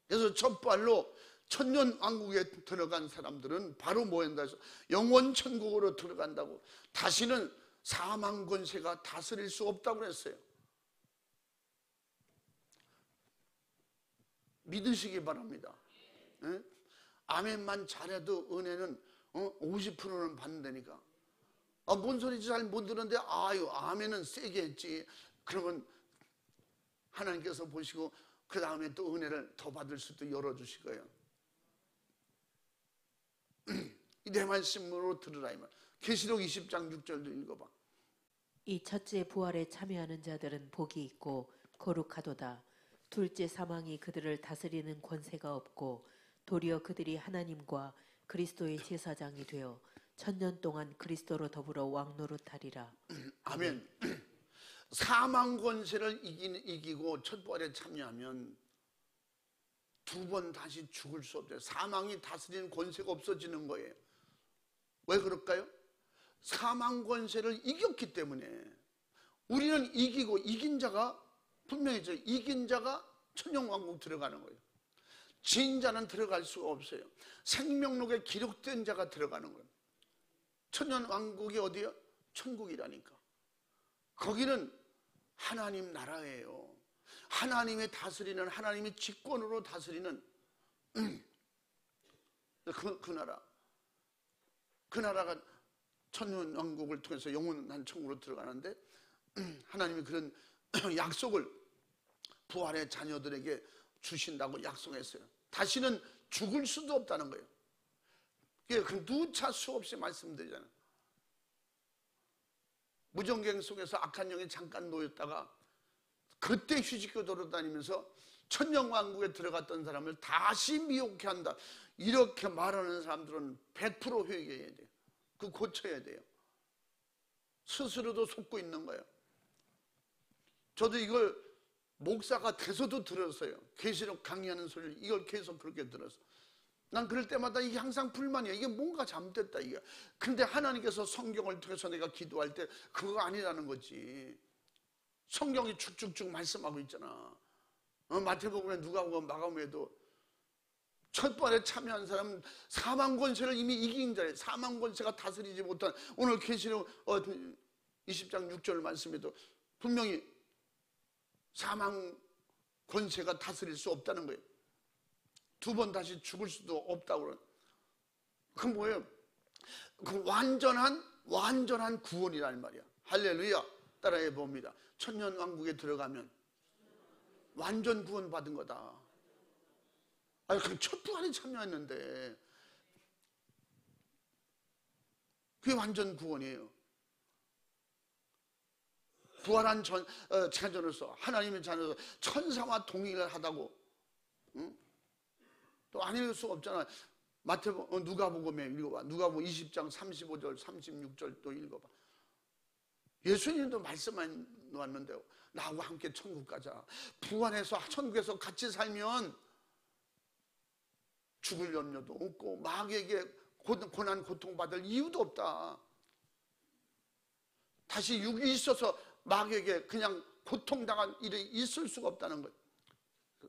그래서 첫 발로 천년왕국에 들어간 사람들은 바로 뭐 한다 해서 영원 천국으로 들어간다고, 다시는 사망 권세가 다스릴 수 없다고 그랬어요. 믿으시기 바랍니다. 예? 아멘만 잘해도 은혜는 50%는 받는다니까. 뭔 소리인지 잘 못 들었는데 아유 아멘은 세게 했지. 그러면 하나님께서 보시고 그 다음에 또 은혜를 더 받을 수도 열어주실 거예요. 내 말씀으로 들으라 이 말. 계시록 20장 6절도 읽어봐. 이 첫째 부활에 참여하는 자들은 복이 있고 거룩하도다. 둘째 사망이 그들을 다스리는 권세가 없고 도리어 그들이 하나님과 그리스도의 제사장이 되어 천년 동안 그리스도로 더불어 왕노릇하리라. 아멘. 사망 권세를 이기고 첫 부활에 참여하면 두 번 다시 죽을 수 없어요. 사망이 다스리는 권세가 없어지는 거예요. 왜 그럴까요? 사망 권세를 이겼기 때문에. 우리는 이기고 이긴 자가 분명히 이긴 자가 천년왕국 들어가는 거예요. 진 자는 들어갈 수가 없어요. 생명록에 기록된 자가 들어가는 거예요. 천년왕국이 어디요? 천국이라니까. 거기는 하나님 나라예요. 하나님의 다스리는, 하나님의 직권으로 다스리는 그 나라. 그 나라가 천년왕국을 통해서 영원한 천국으로 들어가는데, 하나님이 그런 약속을 부활의 자녀들에게 주신다고 약속했어요. 다시는 죽을 수도 없다는 거예요. 그 누차 수없이 말씀드리잖아요. 무전경 속에서 악한 영이 잠깐 놓였다가 그때 휴지교 돌아다니면서 천년왕국에 들어갔던 사람을 다시 미혹해 한다, 이렇게 말하는 사람들은 100% 회개해야 돼요. 그 고쳐야 돼요. 스스로도 속고 있는 거예요. 저도 이걸 목사가 돼서도 들었어요. 계시록 강의하는 소리를 이걸 계속 그렇게 들었어. 난 그럴 때마다 이게 항상 불만이야. 이게 뭔가 잘못됐다 이게. 근데 하나님께서 성경을 통해서 내가 기도할 때 그거 아니라는 거지. 성경이 쭉쭉쭉 말씀하고 있잖아. 마태복음에 누가복음 마가복음에도 첫 번에 참여한 사람은 사망 권세를 이미 이긴 자예요. 사망 권세가 다스리지 못한, 오늘 계시록 20장 6절 말씀에도 분명히 사망 권세가 다스릴 수 없다는 거예요. 두 번 다시 죽을 수도 없다고 그래요. 그 뭐예요? 그 완전한 구원이라는 말이야. 할렐루야. 따라해 봅니다. 천년왕국에 들어가면 완전 구원 받은 거다. 아니, 그럼 첫 부활에 참여했는데 그게 완전 구원이에요. 부활한 자녀로서, 하나님의 자녀로서 천사와 동의를 하다고, 응? 또 아닐 수 없잖아. 누가복음에 읽어봐. 누가복음 20장 35절 36절 또 읽어봐. 예수님도 말씀만 놓았는데 나하고 함께 천국 가자. 부활해서 천국에서 같이 살면 죽을 염려도 없고 마귀에게 고난 고통받을 이유도 없다. 다시 육이 있어서 마귀에게 그냥 고통당한 일이 있을 수가 없다는 거예요.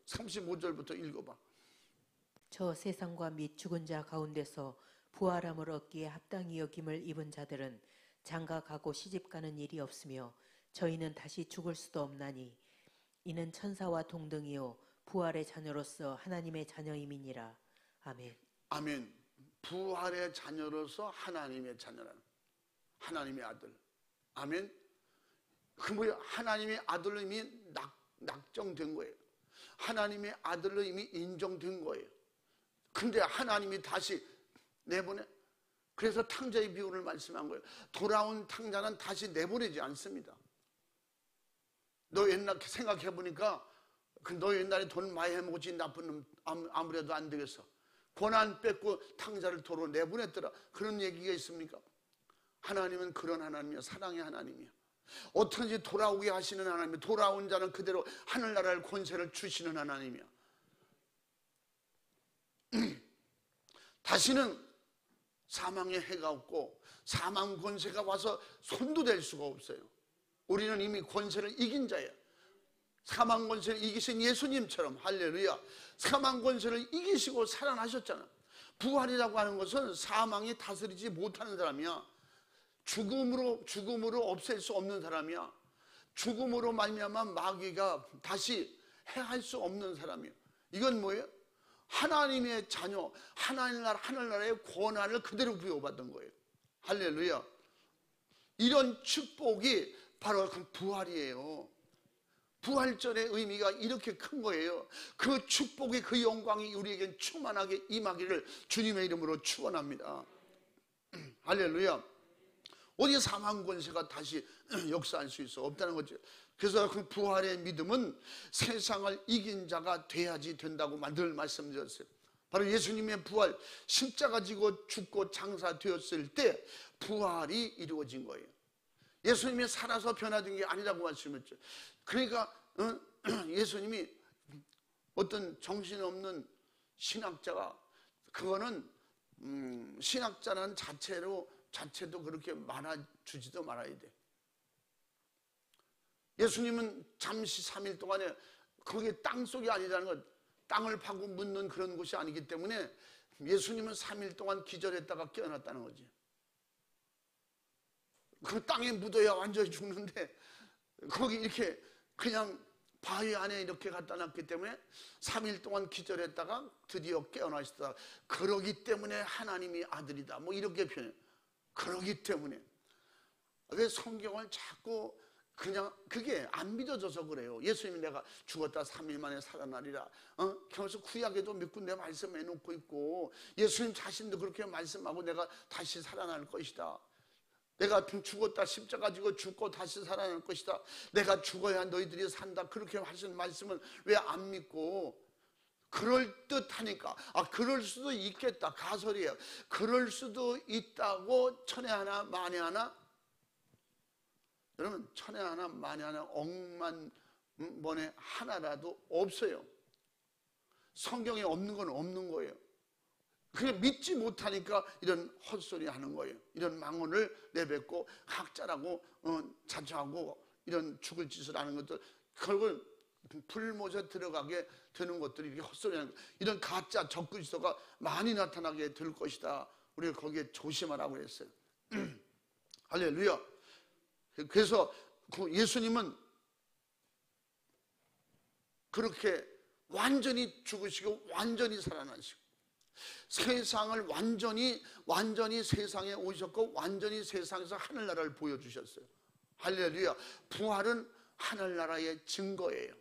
35절부터 읽어봐. 저 세상과 및 죽은 자 가운데서 부활함을 얻기에 합당히 여김을 입은 자들은 장가가고 시집가는 일이 없으며 저희는 다시 죽을 수도 없나니 이는 천사와 동등이요 부활의 자녀로서 하나님의 자녀임이니라. 아멘. 아멘. 부활의 자녀로서 하나님의 자녀라는, 하나님의 아들. 아멘. 그 뭐예요? 하나님의 아들로 이미 낙정된 거예요. 하나님의 아들로 이미 인정된 거예요. 근데 하나님이 다시 내보내. 그래서 탕자의 비유를 말씀한 거예요. 돌아온 탕자는 다시 내보내지 않습니다. 너 옛날 생각해보니까 너 옛날에 돈 많이 해먹었지, 나쁜 놈, 아무래도 안 되겠어. 고난 뺏고 탕자를 도로 내보냈더라. 그런 얘기가 있습니까? 하나님은 그런 하나님이야. 사랑의 하나님이야. 어떻게든지 돌아오게 하시는 하나님이야. 돌아온 자는 그대로 하늘나라를 권세를 주시는 하나님이야. 다시는 사망의 해가 없고 사망 권세가 와서 손도 댈 수가 없어요. 우리는 이미 권세를 이긴 자예요. 사망 권세를 이기신 예수님처럼. 할렐루야. 사망 권세를 이기시고 살아나셨잖아. 부활이라고 하는 것은 사망이 다스리지 못하는 사람이야. 죽음으로 없앨 수 없는 사람이야. 죽음으로 말미암아 마귀가 다시 해할 수 없는 사람이야. 이건 뭐예요? 하나님의 자녀, 하늘나라의 권한을 그대로 부여받은 거예요. 할렐루야. 이런 축복이 바로 그 부활이에요. 부활절의 의미가 이렇게 큰 거예요. 그 축복이, 그 영광이 우리에게 충만하게 임하기를 주님의 이름으로 축원합니다. 할렐루야. 어디 사망 권세가 다시 역사할 수 있어? 없다는 거죠. 그래서 그 부활의 믿음은 세상을 이긴 자가 돼야지 된다고 늘 말씀드렸어요. 바로 예수님의 부활, 십자가 지고 죽고 장사되었을 때 부활이 이루어진 거예요. 예수님이 살아서 변화된 게 아니라고 말씀했죠. 그러니까 예수님이 어떤 정신없는 신학자가, 그거는 신학자라는 자체도 그렇게 말아주지도 말아야 돼. 예수님은 잠시 3일 동안에 거기에 땅속이 아니라는 것, 땅을 파고 묻는 그런 곳이 아니기 때문에 예수님은 3일 동안 기절했다가 깨어났다는 거지. 그 땅에 묻어야 완전히 죽는데 거기 이렇게 그냥 바위 안에 이렇게 갖다 놨기 때문에 3일 동안 기절했다가 드디어 깨어나시다. 그러기 때문에 하나님이 아들이다, 뭐 이렇게 표현해요. 그러기 때문에. 왜 성경을 자꾸 그냥 그게 안 믿어져서 그래요. 예수님이 내가 죽었다 3일 만에 살아나리라. 그래서 구약에도 몇 군데 말씀해 놓고 있고, 예수님 자신도 그렇게 말씀하고 내가 다시 살아날 것이다. 내가 죽었다 십자가 지고 죽고 다시 살아날 것이다. 내가 죽어야 너희들이 산다. 그렇게 하신 말씀을 왜 안 믿고, 그럴듯하니까, 그럴 수도 있겠다, 가설이에요. 그럴 수도 있다고 천에 하나 만에 하나, 여러분 천에 하나 만에 하나 억만 번에 하나라도 없어요. 성경에 없는 건 없는 거예요. 그냥 믿지 못하니까 이런 헛소리 하는 거예요. 이런 망언을 내뱉고 학자라고 자처하고 이런 죽을 짓을 하는 것들, 그걸 불모자 들어가게 되는 것들이 이렇게 헛소리 하는 거예요. 이런 가짜 적그리스도가 많이 나타나게 될 것이다. 우리가 거기에 조심하라고 그랬어요. 할렐루야. 그래서 예수님은 그렇게 완전히 죽으시고 완전히 살아나시고 세상을 완전히 세상에 오셨고 완전히 세상에서 하늘나라를 보여주셨어요. 할렐루야. 부활은 하늘나라의 증거예요.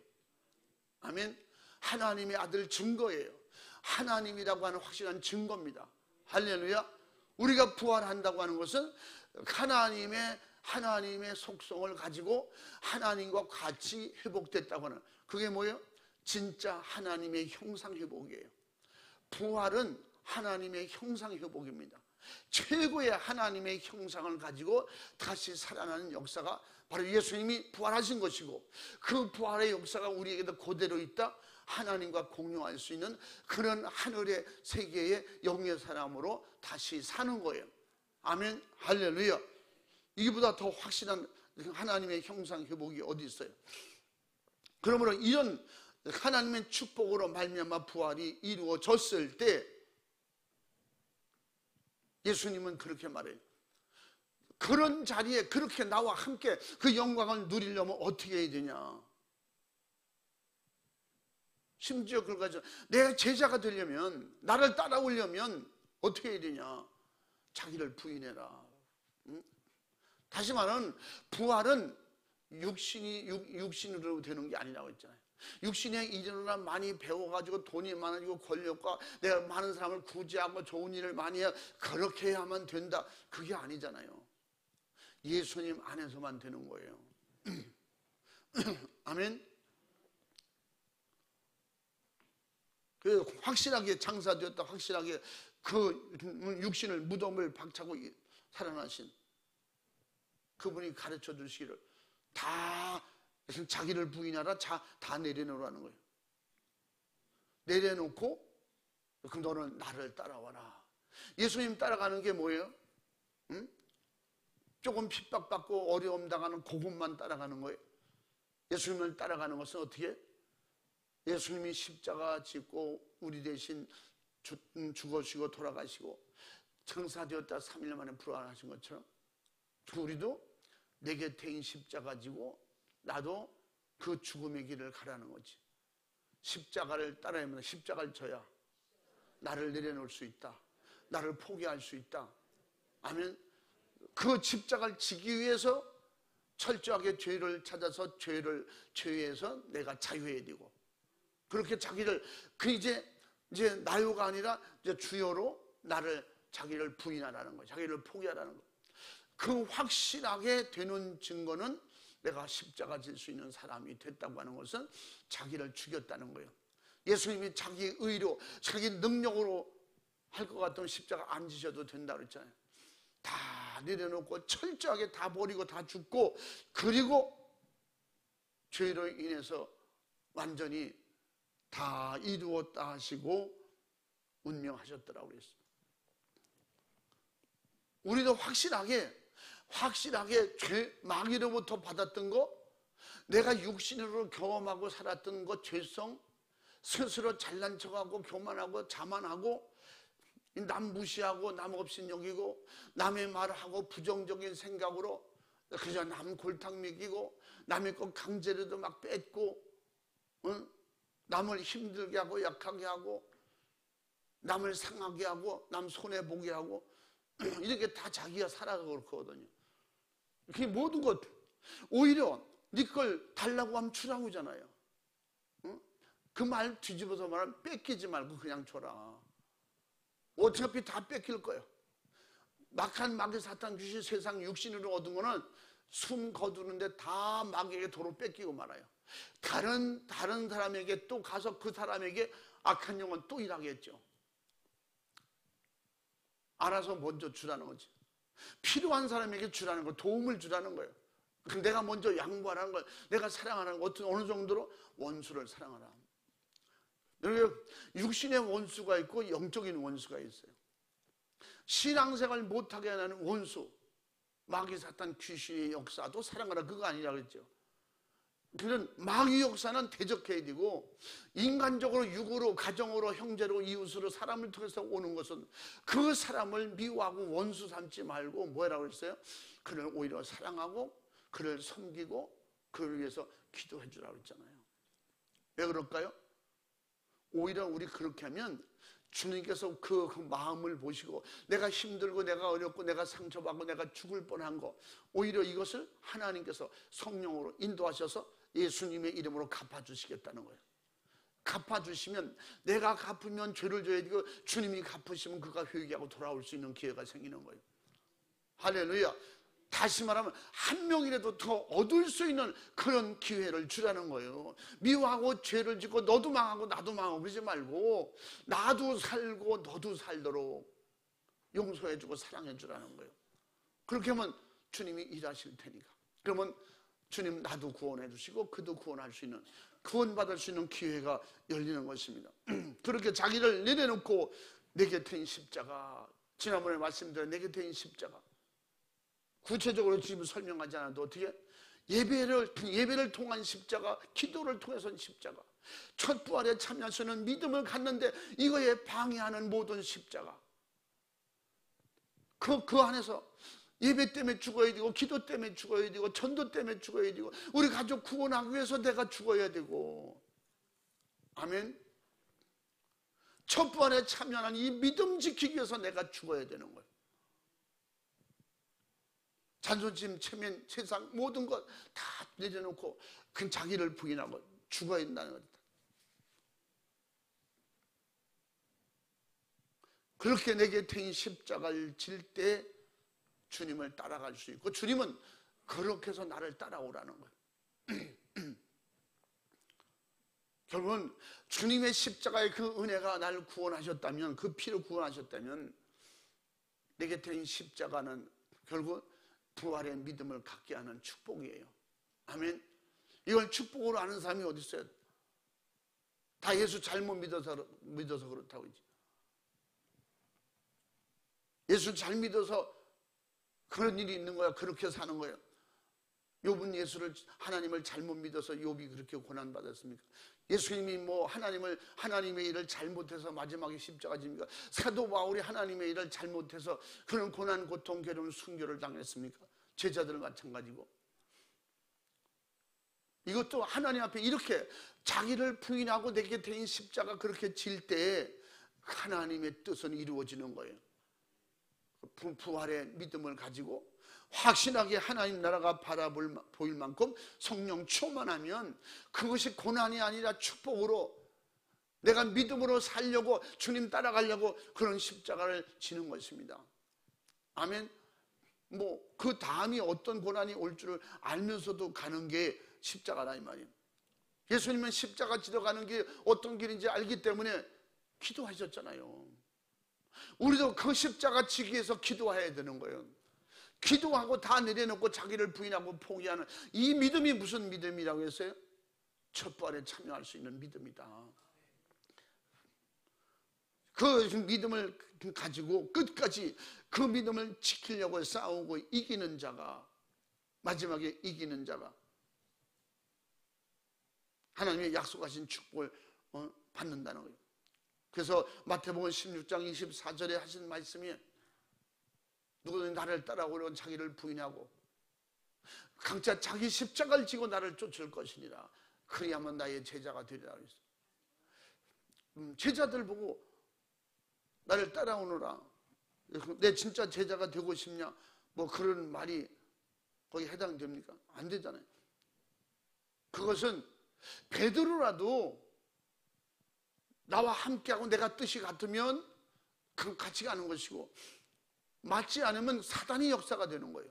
아멘. 하나님의 아들 증거예요. 하나님이라고 하는 확실한 증거입니다. 할렐루야. 우리가 부활한다고 하는 것은 하나님의 속성을 가지고 하나님과 같이 회복됐다고 하는, 그게 뭐예요? 진짜 하나님의 형상 회복이에요. 부활은 하나님의 형상 회복입니다. 최고의 하나님의 형상을 가지고 다시 살아나는 역사가 바로 예수님이 부활하신 것이고, 그 부활의 역사가 우리에게도 그대로 있다. 하나님과 공유할 수 있는 그런 하늘의 세계의 영의 사람으로 다시 사는 거예요. 아멘. 할렐루야. 이보다 더 확실한 하나님의 형상 회복이 어디 있어요? 그러므로 이런 하나님의 축복으로 말미암아 부활이 이루어졌을 때 예수님은 그렇게 말해요. 그런 자리에 그렇게 나와 함께 그 영광을 누리려면 어떻게 해야 되냐? 심지어 그걸 가지고 내 제자가 되려면, 나를 따라오려면 어떻게 해야 되냐? 자기를 부인해라. 다시 말하면 부활은 육신으로 되는 게 아니라고 했잖아요. 육신에 이르나 많이 배워가지고 돈이 많아지고 권력과 내가 많은 사람을 구제하고 좋은 일을 많이 해야, 그렇게 해야만 된다, 그게 아니잖아요. 예수님 안에서만 되는 거예요. 아멘. 그 확실하게 장사되었다, 확실하게 그 육신을 무덤을 박차고 살아나신 그분이 가르쳐 주시기를 다 자기를 부인하라, 다 내려놓으라는 거예요. 내려놓고 그럼 너는 나를 따라와라. 예수님 따라가는 게 뭐예요? 응? 조금 핍박받고 어려움 당하는 그것만 따라가는 거예요. 예수님을 따라가는 것은 어떻게? 예수님이 십자가 짓고 우리 대신 죽으시고 돌아가시고 천사되었다 3일 만에 부활하신 것처럼 우리도 내 곁에 있는 십자가 지고 나도 그 죽음의 길을 가라는 거지. 십자가를 따라야면 십자가를 져야 나를 내려놓을 수 있다. 나를 포기할 수 있다. 아멘. 그 십자가를 지기 위해서 철저하게 죄를 찾아서 죄에서 내가 자유해야 되고, 그렇게 자기를 이제 나요가 아니라 이제 주요로 자기를 부인하라는 거예요. 자기를 포기하라는 거예요. 그 확실하게 되는 증거는 내가 십자가 질 수 있는 사람이 됐다고 하는 것은 자기를 죽였다는 거예요. 예수님이 자기 의로 자기 능력으로 할 것 같으면 십자가 안 지셔도 된다고 그랬잖아요. 다 내려놓고 철저하게 다 버리고 다 죽고, 그리고 죄로 인해서 완전히 다 이루었다 하시고 운명하셨더라고 그랬어요. 우리도 확실하게 죄 마귀로부터 받았던 거, 내가 육신으로 경험하고 살았던 것, 죄성, 스스로 잘난 척하고 교만하고 자만하고 남 무시하고 남 없인 여기고 남의 말하고 부정적인 생각으로 그저 남 골탕 먹이고 남의 것 강제로도 막 뺏고, 응? 남을 힘들게 하고 약하게 하고 남을 상하게 하고 남 손해보게 하고 이렇게 다 자기가 살아가고 그렇거든요. 그게 모든 것, 오히려 네 걸 달라고 하면 주라고 하잖아요. 응? 그 말 뒤집어서 말하면 뺏기지 말고 그냥 줘라. 어차피 다 뺏길 거예요. 막한 마귀 사탄 귀신 세상 육신으로 얻은 거는 숨 거두는데 다 마귀에게 도로 뺏기고 말아요. 다른 사람에게 또 가서 그 사람에게 악한 영은 또 일하겠죠. 알아서 먼저 주라는 거지. 필요한 사람에게 주라는 거, 도움을 주라는 거예요. 내가 먼저 양보하라는 걸, 내가 사랑하는 거, 어느 정도로 원수를 사랑하라. 육신의 원수가 있고 영적인 원수가 있어요. 신앙생활 못하게 하는 원수, 마귀 사탄 귀신의 역사도 사랑하라, 그거 아니라 그랬죠. 그런 마귀 역사는 대적해야 되고, 인간적으로 육으로 가정으로 형제로 이웃으로 사람을 통해서 오는 것은 그 사람을 미워하고 원수 삼지 말고 뭐라고 그랬어요? 그를 오히려 사랑하고 그를 섬기고 그를 위해서 기도해 주라고 했잖아요. 왜 그럴까요? 오히려 우리 그렇게 하면 주님께서 그 마음을 보시고, 내가 힘들고 내가 어렵고 내가 상처받고 내가 죽을 뻔한 거, 오히려 이것을 하나님께서 성령으로 인도하셔서 예수님의 이름으로 갚아주시겠다는 거예요. 갚아주시면, 내가 갚으면 죄를 져야 되고 주님이 갚으시면 그가 회개하고 돌아올 수 있는 기회가 생기는 거예요. 할렐루야. 다시 말하면 한 명이라도 더 얻을 수 있는 그런 기회를 주라는 거예요. 미워하고 죄를 짓고 너도 망하고 나도 망하고 그러지 말고, 나도 살고 너도 살도록 용서해주고 사랑해주라는 거예요. 그렇게 하면 주님이 일하실 테니까. 그러면 주님 나도 구원해 주시고 그도 구원할 수 있는, 구원받을 수 있는 기회가 열리는 것입니다. 그렇게 자기를 내려놓고 내 곁에 있는 십자가, 지난번에 말씀드린 내 곁에 있는 십자가, 구체적으로 지금 설명하지 않아도 어떻게 예배를 통한 십자가, 기도를 통해서는 십자가, 첫 부활에 참여할 수 있는 믿음을 갖는데 이거에 방해하는 모든 십자가, 그 안에서 예배 때문에 죽어야 되고 기도 때문에 죽어야 되고 전도 때문에 죽어야 되고 우리 가족 구원하기 위해서 내가 죽어야 되고, 아멘. 첫 부활에 참여하는 이 믿음 지키기 위해서 내가 죽어야 되는 거예요. 자존심, 체면, 세상 모든 것 다 내려놓고 그 자기를 부인하고 죽어야 된다는 거다. 그렇게 내게 된 십자가를 질 때 주님을 따라갈 수 있고, 주님은 그렇게 해서 나를 따라오라는 거예요. 결국은 주님의 십자가의 그 은혜가 나를 구원하셨다면, 그 피로 구원하셨다면, 내게 된 십자가는 결국 부활의 믿음을 갖게 하는 축복이에요. 아멘. 이걸 축복으로 아는 사람이 어디 있어요? 다 예수 잘못 믿어서 그렇다고 이제. 예수 잘 믿어서 그런 일이 있는 거야. 그렇게 사는 거예요. 욥은 하나님을 잘못 믿어서 욥이 그렇게 고난 받았습니까? 예수님이 뭐 하나님의 일을 잘못해서 마지막에 십자가 집니까? 사도 바울이 하나님의 일을 잘못해서 그런 고난, 고통, 괴로운 순교를 당했습니까? 제자들 마찬가지고. 이것도 하나님 앞에 이렇게 자기를 부인하고 내 곁에 있는 십자가 그렇게 질 때 하나님의 뜻은 이루어지는 거예요. 부활의 믿음을 가지고 확신하게 하나님 나라가 보일 만큼 성령 충만하면 그것이 고난이 아니라 축복으로 내가 믿음으로 살려고 주님 따라가려고 그런 십자가를 지는 것입니다. 아멘. 뭐 그 다음이 어떤 고난이 올 줄을 알면서도 가는 게 십자가다 이 말이에요. 예수님은 십자가 지러 가는 게 어떤 길인지 알기 때문에 기도하셨잖아요. 우리도 그 십자가 지기 위해서 기도해야 되는 거예요. 기도하고 다 내려놓고 자기를 부인하고 포기하는 이 믿음이 무슨 믿음이라고 했어요? 첫部할에 참여할 수 있는 믿음이다. 그 믿음을 가지고 끝까지 그 믿음을 지키려고 싸우고 이기는 자가, 마지막에 이기는 자가 하나님의 약속하신 축복을 받는다는 거예요. 그래서 마태복음 16장 24절에 하신 말씀이 누구든 나를 따라오려고 자기를 부인하고 각자 자기 십자가를 지고 나를 쫓을 것이니라. 그리하면 나의 제자가 되리라 그랬어요. 제자들 보고 나를 따라오너라. 내 진짜 제자가 되고 싶냐? 뭐 그런 말이 거기 해당됩니까? 안 되잖아요. 그것은 베드로라도 나와 함께하고 내가 뜻이 같으면 그 같이 가는 것이고 맞지 않으면 사단의 역사가 되는 거예요.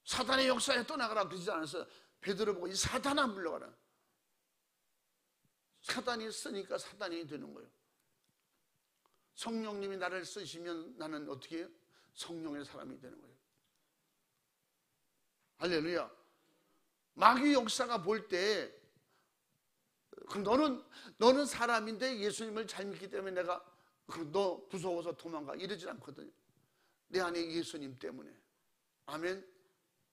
사단의 역사에 떠나가라 그러지 않았어요. 베드로 보고 이 사단아 물러가라. 사단이 쓰니까 사단이 되는 거예요. 성령님이 나를 쓰시면 나는 어떻게 해요? 성령의 사람이 되는 거예요. 할렐루야. 마귀 역사가 볼 때 너는 사람인데 예수님을 잘 믿기 때문에 내가 너 무서워서 도망가 이러지 않거든요. 내 안에 예수님 때문에. 아멘.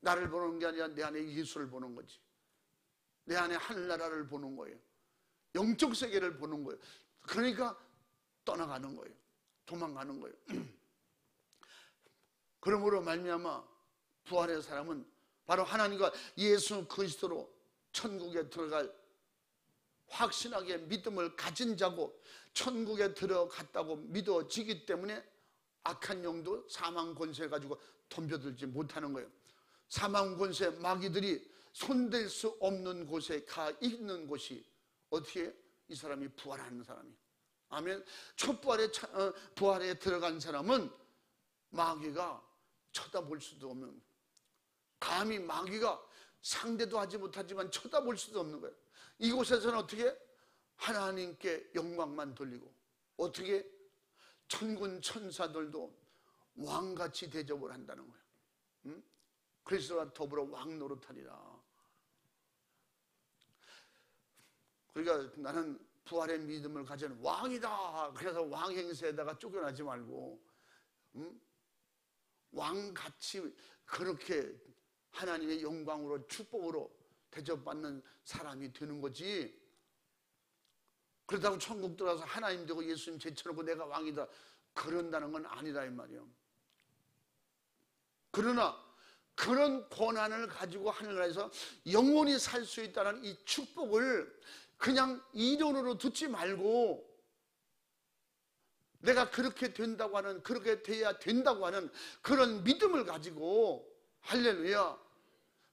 나를 보는 게 아니라 내 안에 예수를 보는 거지. 내 안에 하늘나라를 보는 거예요. 영적 세계를 보는 거예요. 그러니까 떠나가는 거예요. 도망가는 거예요. 그러므로 말미암아 부활의 사람은 바로 하나님과 예수 그리스도로 천국에 들어갈 확신하게 믿음을 가진 자고 천국에 들어갔다고 믿어지기 때문에 악한 영도 사망 권세 가지고 덤벼들지 못하는 거예요. 사망 권세 마귀들이 손댈 수 없는 곳에 가 있는 곳이 어떻게? 이 사람이 부활하는 사람이에요. 아멘. 부활에 들어간 사람은 마귀가 쳐다볼 수도 없는, 감히 마귀가 상대도 하지 못하지만 쳐다볼 수도 없는 거예요. 이곳에서는 어떻게? 하나님께 영광만 돌리고 어떻게? 천군 천사들도 왕같이 대접을 한다는 거예요. 응? 그리스도와 더불어 왕 노릇하리라. 그러니까 나는 부활의 믿음을 가진 왕이다. 그래서 왕 행세에다가 쫓겨나지 말고 왕같이 그렇게 하나님의 영광으로 축복으로 대접받는 사람이 되는 거지. 그렇다고 천국 들어가서 하나님 되고 예수님 제쳐놓고 내가 왕이다 그런다는 건 아니다 이 말이에요. 그러나 그런 고난을 가지고 하늘나라에서 영원히 살 수 있다는 이 축복을 그냥 이론으로 듣지 말고 내가 그렇게 된다고 하는, 그렇게 돼야 된다고 하는 그런 믿음을 가지고, 할렐루야,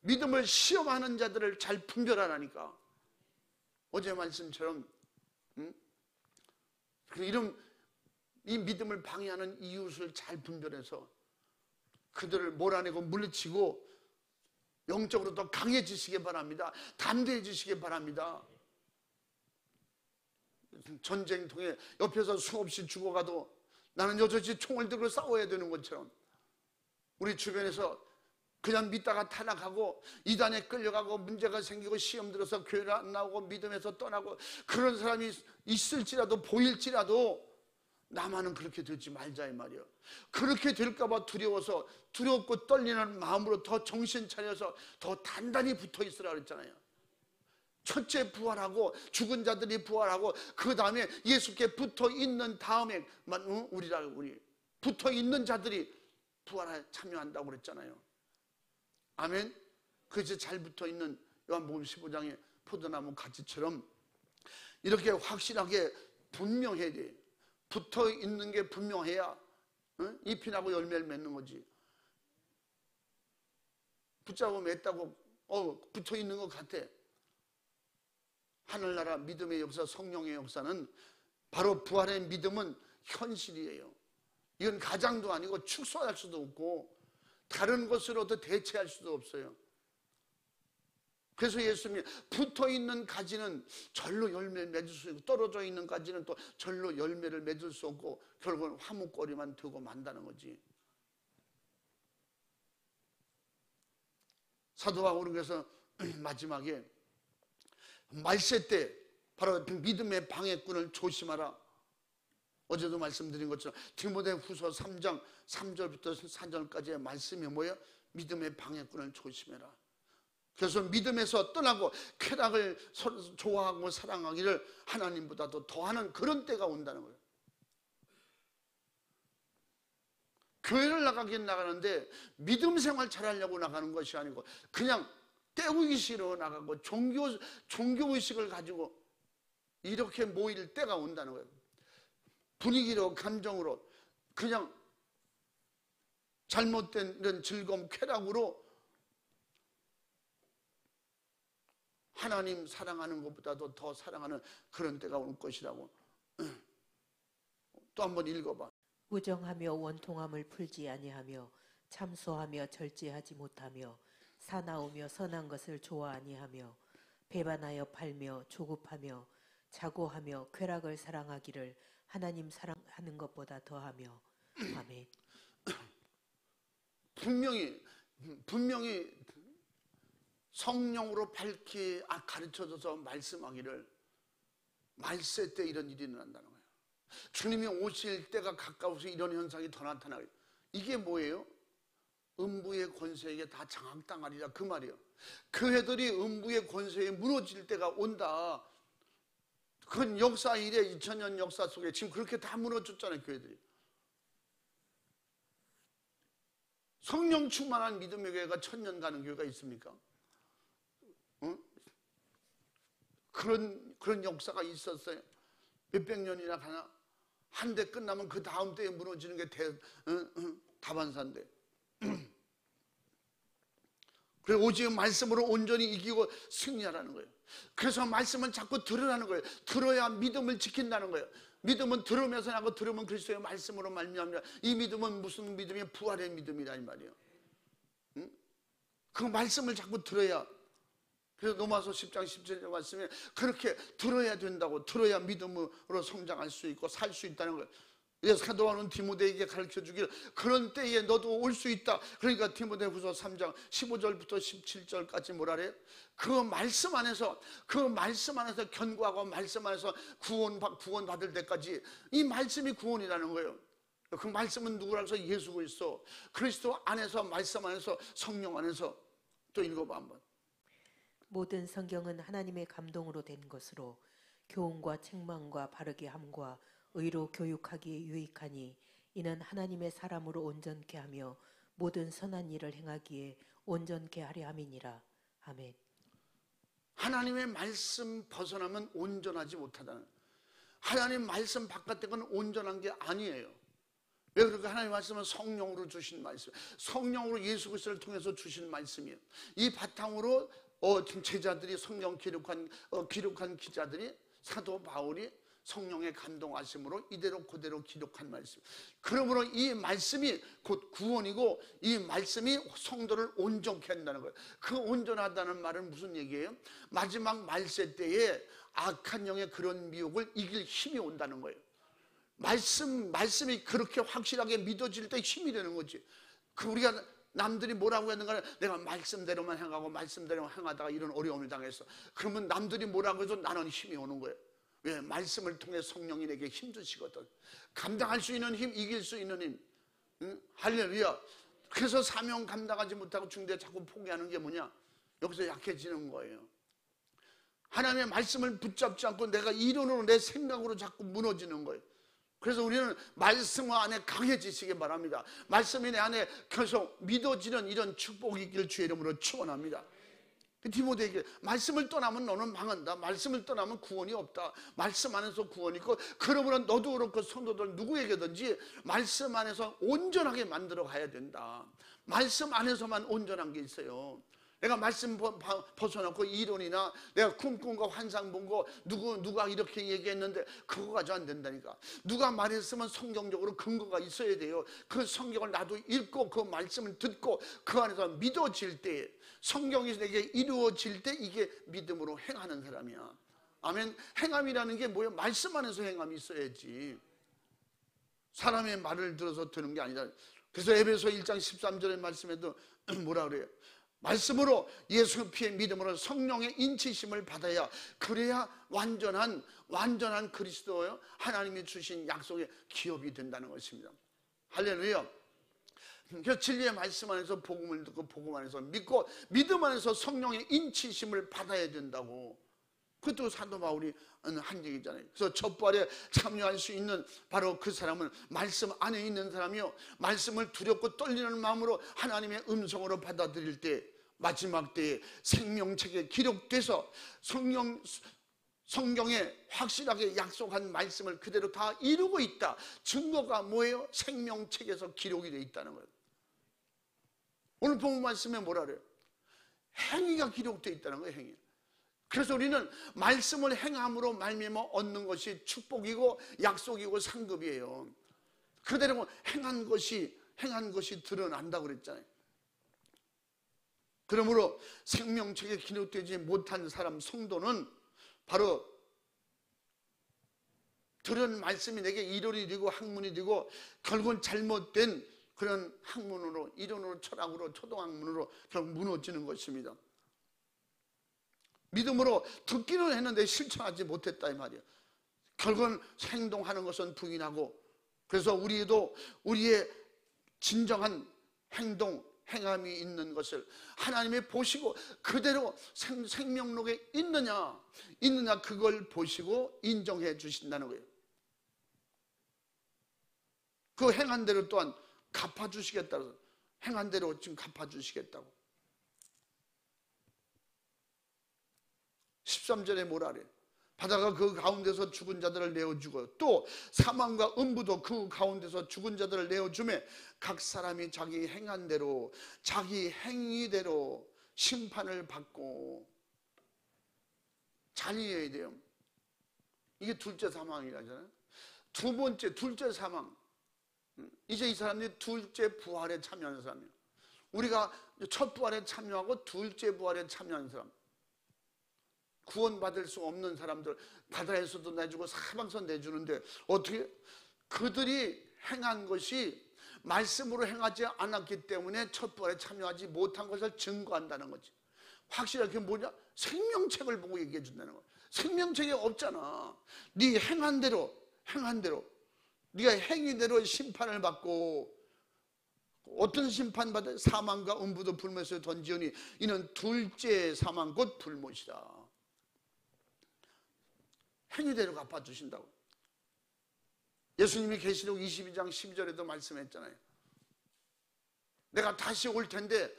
믿음을 시험하는 자들을 잘 분별하라니까. 어제 말씀처럼 이 믿음을 방해하는 이웃을 잘 분별해서 그들을 몰아내고 물리치고 영적으로 더 강해지시기 바랍니다. 담대해지시기 바랍니다. 전쟁통에 옆에서 수없이 죽어가도 나는 여전히 총을 들고 싸워야 되는 것처럼 우리 주변에서 그냥 믿다가 타락하고 이단에 끌려가고 문제가 생기고 시험 들어서 교회를 안 나오고 믿음에서 떠나고 그런 사람이 있을지라도 보일지라도 나만은 그렇게 되지 말자 이 말이야. 그렇게 될까봐 두려워서 두렵고 떨리는 마음으로 더 정신 차려서 더 단단히 붙어 있으라 그랬잖아요. 첫째 부활하고 죽은 자들이 부활하고 그 다음에 예수께 붙어 있는 다음에만 우리 붙어 있는 자들이 부활에 참여한다고 그랬잖아요. 아멘. 그래서 잘 붙어 있는 요한복음 15장의 포도나무 가지처럼 이렇게 확실하게 분명해야 돼. 붙어 있는 게 분명해야 잎이 나고 열매를 맺는 거지. 붙잡고 맺다고 붙어 있는 것 같아. 하늘나라 믿음의 역사, 성령의 역사는 바로 부활의 믿음은 현실이에요. 이건 가장도 아니고 축소할 수도 없고 다른 것으로도 대체할 수도 없어요. 그래서 예수님이 붙어 있는 가지는 절로 열매를 맺을 수 있고 떨어져 있는 가지는 또 절로 열매를 맺을 수 없고 결국은 화목거리만 되고 만다는 거지. 사도 바울은 그래서 마지막에 말세 때 바로 믿음의 방해꾼을 조심하라. 어제도 말씀드린 것처럼 디모데후서 3장 3절부터 4절까지의 말씀이 뭐예요? 믿음의 방해꾼을 조심해라. 그래서 믿음에서 떠나고 쾌락을 좋아하고 사랑하기를 하나님보다도 더하는 그런 때가 온다는 거예요. 교회를 나가긴 나가는데 믿음 생활 잘하려고 나가는 것이 아니고 그냥 때우기식으로 나가고 종교의식을 가지고 이렇게 모일 때가 온다는 거예요. 분위기로 감정으로 그냥 잘못된 이런 즐거움 쾌락으로 하나님 사랑하는 것보다도 더 사랑하는 그런 때가 올 것이라고. 또 한번 읽어봐. 무정하며 원통함을 풀지 아니하며 참소하며 절제하지 못하며 사나우며 선한 것을 좋아 아니하며 배반하여 팔며 조급하며 자고하며 쾌락을 사랑하기를 하나님 사랑하는 것보다 더하며. 아멘. 분명히 성령으로 밝히 가르쳐줘서 말씀하기를 말세 때 이런 일이 일어난다는 거예요. 주님이 오실 때가 가까워서 이런 현상이 더 나타나요. 이게 뭐예요? 음부의 권세에게 다 장악당하리라 그 말이에요. 교회들이 음부의 권세에 무너질 때가 온다. 그건 역사 이래 2000년 역사 속에 지금 그렇게 다 무너졌잖아요. 교회들이. 성령 충만한 믿음의 교회가 1000년 가는 교회가 있습니까? 그런 역사가 있었어요. 몇백 년이나 가나. 한 대 끝나면 그 다음 때에 무너지는 게 다반사인데. 그래서 오직 말씀으로 온전히 이기고 승리하라는 거예요. 그래서 말씀은 자꾸 들으라는 거예요. 들어야 믿음을 지킨다는 거예요. 믿음은 들으면서 나고 들으면 그리스도의 말씀으로 말미암아. 이 믿음은 무슨 믿음이에요? 부활의 믿음이라 이 말이에요. 그 말씀을 자꾸 들어야. 그래서 로마서 10장 17절 말씀에 그렇게 들어야 된다고. 들어야 믿음으로 성장할 수 있고 살 수 있다는 거예요. 그래서 사도 바울은 디모데에게 가르쳐주기를 그런 때에 너도 올 수 있다. 그러니까 디모데후서 3장 15절부터 17절까지 뭐라 그래요? 그 말씀 안에서 견고하고 말씀 안에서 구원 받을 때까지 이 말씀이 구원이라는 거예요. 그 말씀은 누구라서 예수 그리스도. 그리스도 안에서 말씀 안에서 성령 안에서. 또 읽어봐 한번. 모든 성경은 하나님의 감동으로 된 것으로 교훈과 책망과 바르게 함과 의로 교육하기에 유익하니 이는 하나님의 사람으로 온전케 하며 모든 선한 일을 행하기에 온전케 하려 함이니라. 아멘. 하나님의 말씀 벗어나면 온전하지 못하다는. 하나님 말씀 바깥의 건 온전한 게 아니에요. 왜 그럴까? 하나님 말씀은 성령으로 주신 말씀, 성령으로 예수 그리스도를 통해서 주신 말씀이에요. 이 바탕으로 제자들이 성령 기록한 기자들이 사도 바울이 성령의 감동하심으로 이대로 그대로 기록한 말씀. 그러므로 이 말씀이 곧 구원이고 이 말씀이 성도를 온전케 한다는 거예요. 그 온전하다는 말은 무슨 얘기예요? 마지막 말세 때에 악한 영의 그런 미혹을 이길 힘이 온다는 거예요. 말씀이 그렇게 확실하게 믿어질 때 힘이 되는 거지. 우리가 남들이 뭐라고 했는가, 내가 말씀대로만 행하고 말씀대로만 행하다가 이런 어려움을 당했어. 그러면 남들이 뭐라고 해도 나는 힘이 오는 거예요. 왜? 말씀을 통해 성령이 내게 힘 주시거든. 감당할 수 있는 힘, 이길 수 있는 힘. 응? 할렐루야. 그래서 사명 감당하지 못하고 중대 자꾸 포기하는 게 뭐냐? 여기서 약해지는 거예요. 하나님의 말씀을 붙잡지 않고 내가 이론으로 내 생각으로 자꾸 무너지는 거예요. 그래서 우리는 말씀 안에 강해지시기 바랍니다. 말씀이 내 안에 계속 믿어지는 이런 축복이 있기를 주의 이름으로 축원합니다. 디모데에게 말씀을 떠나면 너는 망한다. 말씀을 떠나면 구원이 없다. 말씀 안에서 구원이 있고, 그러므로 너도 그렇고 성도들 누구에게든지 말씀 안에서 온전하게 만들어 가야 된다. 말씀 안에서만 온전한 게 있어요. 내가 말씀 벗어놓고 이론이나 내가 꿈꾼 거, 환상 본 거, 누가 이렇게 얘기했는데 그거 가지고 안 된다니까. 누가 말했으면 성경적으로 근거가 있어야 돼요. 그 성경을 나도 읽고 그 말씀을 듣고 그 안에서 믿어질 때, 성경이 내게 이루어질 때 이게 믿음으로 행하는 사람이야. 아멘. 행함이라는 게 뭐예요? 말씀 안에서 행함이 있어야지. 사람의 말을 들어서 되는 게 아니라. 그래서 에베소 1장 13절의 말씀에도 뭐라 그래요? 말씀으로 예수 피의 믿음으로 성령의 인치심을 받아야, 그래야 완전한 그리스도요 하나님이 주신 약속의 기업이 된다는 것입니다. 할렐루야. 그래서 진리의 말씀 안에서 복음을 듣고 복음 안에서 믿고 믿음 안에서 성령의 인치심을 받아야 된다고. 그것도 사도 바울이 한 얘기잖아요. 그래서 첩부활에 참여할 수 있는 바로 그 사람은 말씀 안에 있는 사람이요, 말씀을 두렵고 떨리는 마음으로 하나님의 음성으로 받아들일 때 마지막 때에 생명책에 기록돼서 성경에 확실하게 약속한 말씀을 그대로 다 이루고 있다. 증거가 뭐예요? 생명책에서 기록이 되어 있다는 거예요. 오늘 본문 말씀에 뭐라 그래요? 행위가 기록되어 있다는 거예요. 행위. 그래서 우리는 말씀을 행함으로 말미암아 얻는 것이 축복이고 약속이고 상급이에요. 그대로 행한 것이 드러난다고 그랬잖아요. 그러므로 생명책에 기록되지 못한 사람, 성도는 바로 들은 말씀이 내게 이론이 되고 학문이 되고 결국은 잘못된 그런 학문으로, 이론으로, 철학으로, 초등학문으로 결국 무너지는 것입니다. 믿음으로 듣기는 했는데 실천하지 못했다 이 말이에요. 결국은 행동하는 것은 부인하고, 그래서 우리도 우리의 진정한 행함이 있는 것을 하나님이 보시고 그대로 생명록에 있느냐 그걸 보시고 인정해 주신다는 거예요. 그 행한 대로 또한 갚아주시겠다고, 행한 대로 지금 갚아주시겠다고. 13절에 뭐라 그래요? 바다가 그 가운데서 죽은 자들을 내어주고 또 사망과 음부도 그 가운데서 죽은 자들을 내어주매 각 사람이 자기 행한 대로, 자기 행위대로 심판을 받고 자리해야 돼요. 이게 둘째 사망이라잖아요. 두 번째, 둘째 사망. 이제 이 사람들이 둘째 부활에 참여하는 사람이에요. 우리가 첫 부활에 참여하고 둘째 부활에 참여하는 사람, 구원받을 수 없는 사람들 바다에서도 내주고 사방서 내주는데 어떻게? 그들이 행한 것이 말씀으로 행하지 않았기 때문에 첫 부활에 참여하지 못한 것을 증거한다는 거지. 확실하게 뭐냐? 생명책을 보고 얘기해 준다는 거야. 생명책이 없잖아. 네 행한 대로 네가 행위대로 심판을 받고, 어떤 심판 받아? 사망과 음부도 불못에 던지오니 이는 둘째 사망 곧 불못이다. 행위대로 갚아주신다고. 예수님이 계시록 22장 12절에도 말씀했잖아요. 내가 다시 올 텐데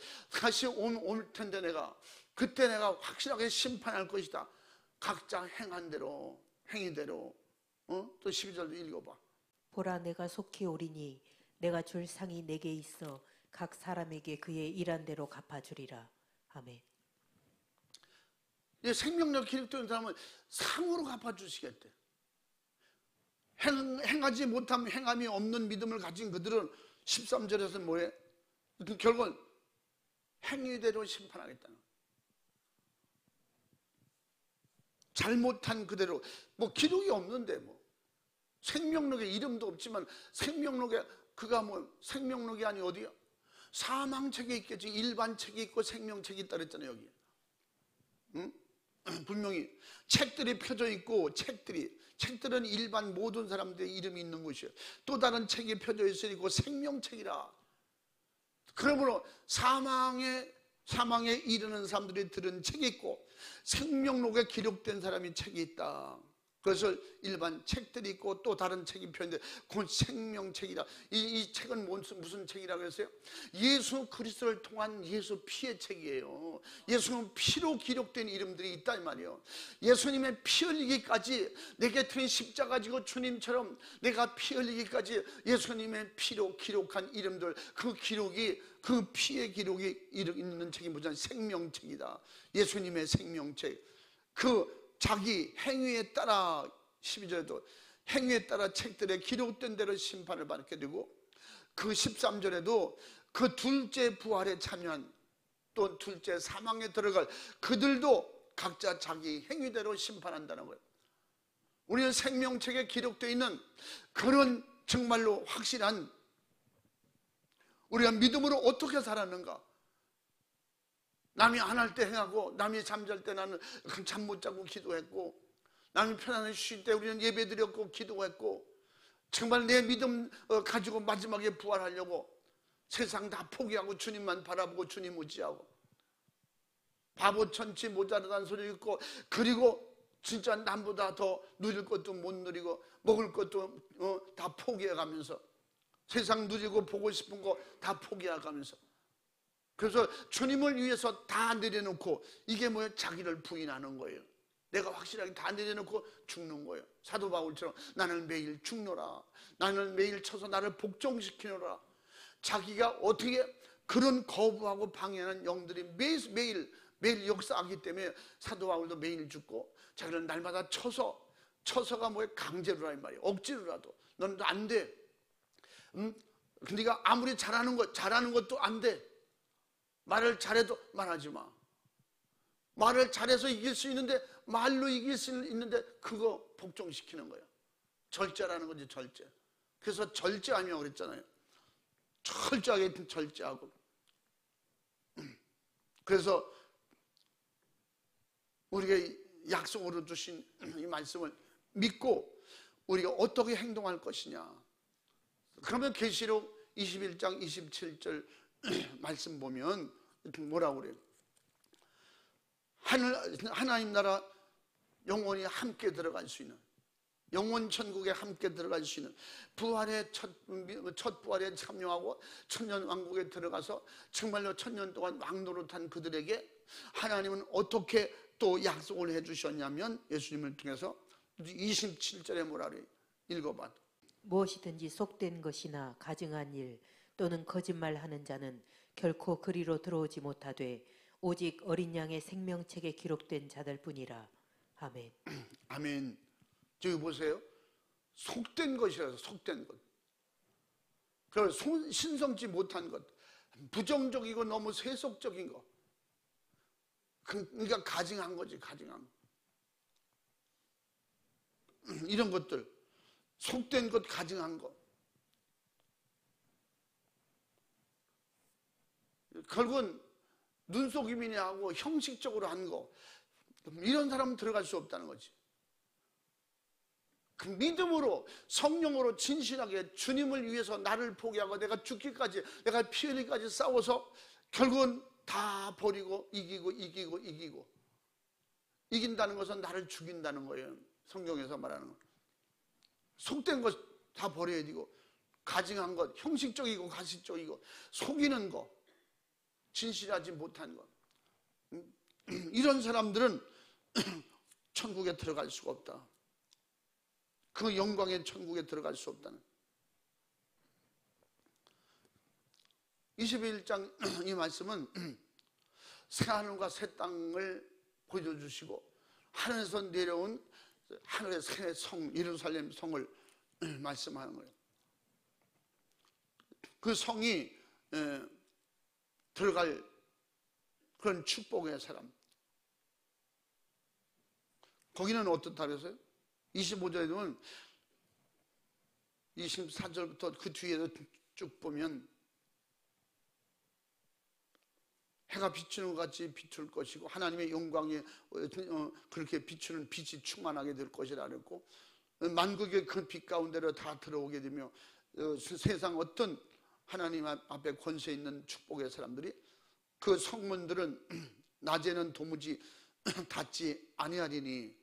그때 내가 확실하게 심판할 것이다. 각자 행한 대로, 행위대로. 또 12절도 읽어봐. 보라, 내가 속히 오리니 내가 줄 상이 내게 있어 각 사람에게 그의 일한 대로 갚아주리라. 아멘. 생명력 기록되는 사람은 상으로 갚아주시겠대. 행하지 못하면 행함이 없는 믿음을 가진 그들은 13절에서 뭐해? 결국은 행위대로 심판하겠다는 거예요. 잘못한 그대로, 뭐 기록이 없는데 생명록에 이름도 없지만 생명록에 그가 생명록이 아니 어디야? 사망책에 있겠지. 일반책이 있고 생명책이 있다 그랬잖아요 여기. 응? 분명히 책들이 펴져 있고, 책들은 일반 모든 사람들의 이름이 있는 곳이에요. 또 다른 책이 펴져 있으니까 생명책이라. 그러므로 사망에 이르는 사람들이 들은 책이 있고, 생명록에 기록된 사람이 책이 있다. 그것을 일반 책들이 있고 또 다른 책이 펴있는데 그건 생명책이다. 이 책은 무슨 책이라고 했어요? 예수 그리스도를 통한 예수 피의 책이에요. 예수는 피로 기록된 이름들이 있다 이 말이에요. 예수님의 피 흘리기까지, 내게 트인 십자가 지고 주님처럼 내가 피 흘리기까지 예수님의 피로 기록한 이름들, 그 피의 기록이 있는 책이 뭐냐? 생명책이다. 예수님의 생명책. 그 자기 행위에 따라, 12절에도 행위에 따라 책들에 기록된 대로 심판을 받게 되고, 그 13절에도 그 둘째 부활에 참여한, 또 둘째 사망에 들어갈 그들도 각자 자기 행위대로 심판한다는 거예요. 우리는 생명책에 기록되어 있는 그런 정말로 확실한, 우리가 믿음으로 어떻게 살았는가. 남이 안 할 때 행하고, 남이 잠잘 때 나는 잠 못 자고 기도했고, 남이 편안히 쉴 때 우리는 예배 드렸고 기도했고, 정말 내 믿음 가지고 마지막에 부활하려고 세상 다 포기하고 주님만 바라보고 주님 의지하고, 바보 천치 모자르다는 소리 듣고, 그리고 진짜 남보다 더 누릴 것도 못 누리고 먹을 것도 다 포기해가면서, 세상 누리고 보고 싶은 거 다 포기해가면서, 그래서 주님을 위해서 다 내려놓고, 이게 뭐예요? 자기를 부인하는 거예요. 내가 확실하게 다 내려놓고 죽는 거예요. 사도 바울처럼 나는 매일 죽노라, 나는 매일 쳐서 나를 복종시키노라. 자기가 어떻게 그런 거부하고 방해하는 영들이 매일 역사하기 때문에 사도 바울도 매일 죽고, 자기는 날마다 쳐서가 뭐예요? 강제로라 이 말이에요. 억지로라도 너는 안 돼. 네가 아무리 잘하는 것도 안 돼. 말을 잘해도 말하지 마. 말을 잘해서 이길 수 있는데, 말로 이길 수 있는데 그거 복종시키는 거예요. 절제라는 거지, 절제. 그래서 절제하며 그랬잖아요. 철저하게 절제하고. 그래서 우리가 약속으로 주신 이 말씀을 믿고 우리가 어떻게 행동할 것이냐. 그러면 계시록 21장 27절 말씀 보면 뭐라고 그래요? 하나님 나라 영원히 함께 들어갈 수 있는, 영원 천국에 함께 들어갈 수 있는, 부활의 첫 부활에 참여하고 천년 왕국에 들어가서 정말로 천년 동안 왕노릇한 그들에게 하나님은 어떻게 또 약속을 해주셨냐면, 예수님을 통해서 27절에 뭐라 그래요? 읽어봐. 무엇이든지 속된 것이나 가증한 일 또는 거짓말하는 자는 결코 그리로 들어오지 못하되 오직 어린 양의 생명책에 기록된 자들뿐이라. 아멘. 아멘. 저기 보세요. 속된 것이라서, 속된 것. 그리고 신성치 못한 것, 부정적이고 너무 세속적인 것. 그러니까 가증한 거지, 가증한 거. 이런 것들, 속된 것, 가증한 것. 결국은 눈속임이냐 하고 형식적으로 한 거, 이런 사람은 들어갈 수 없다는 거지. 그 믿음으로, 성령으로 진실하게 주님을 위해서 나를 포기하고 내가 죽기까지, 내가 피 흘리기까지 싸워서 결국은 다 버리고 이기고 이긴다는 것은 나를 죽인다는 거예요. 성경에서 말하는 거. 속된 것 다 버려야 되고, 가증한 것, 형식적이고 가식적이고 속이는 것, 진실하지 못한 것, 이런 사람들은 천국에 들어갈 수가 없다. 그 영광의 천국에 들어갈 수 없다는. 21장 이 말씀은 새하늘과 새 땅을 보여주시고, 하늘에서 내려온 하늘의 새 성 예루살렘 성을 말씀하는 거예요. 그 성이 들어갈 그런 축복의 사람. 거기는 어떻다 그랬어요? 25절에 보면 24절부터 그 뒤에도 쭉 보면 해가 비추는 것 같이 비출 것이고 하나님의 영광이 그렇게 비추는 빛이 충만하게 될 것이라 그랬고, 만국의 그 빛 가운데로 다 들어오게 되며 세상 어떤 하나님 앞에 권세 있는 축복의 사람들이 그 성문들은 낮에는 도무지 닫지 아니하리니,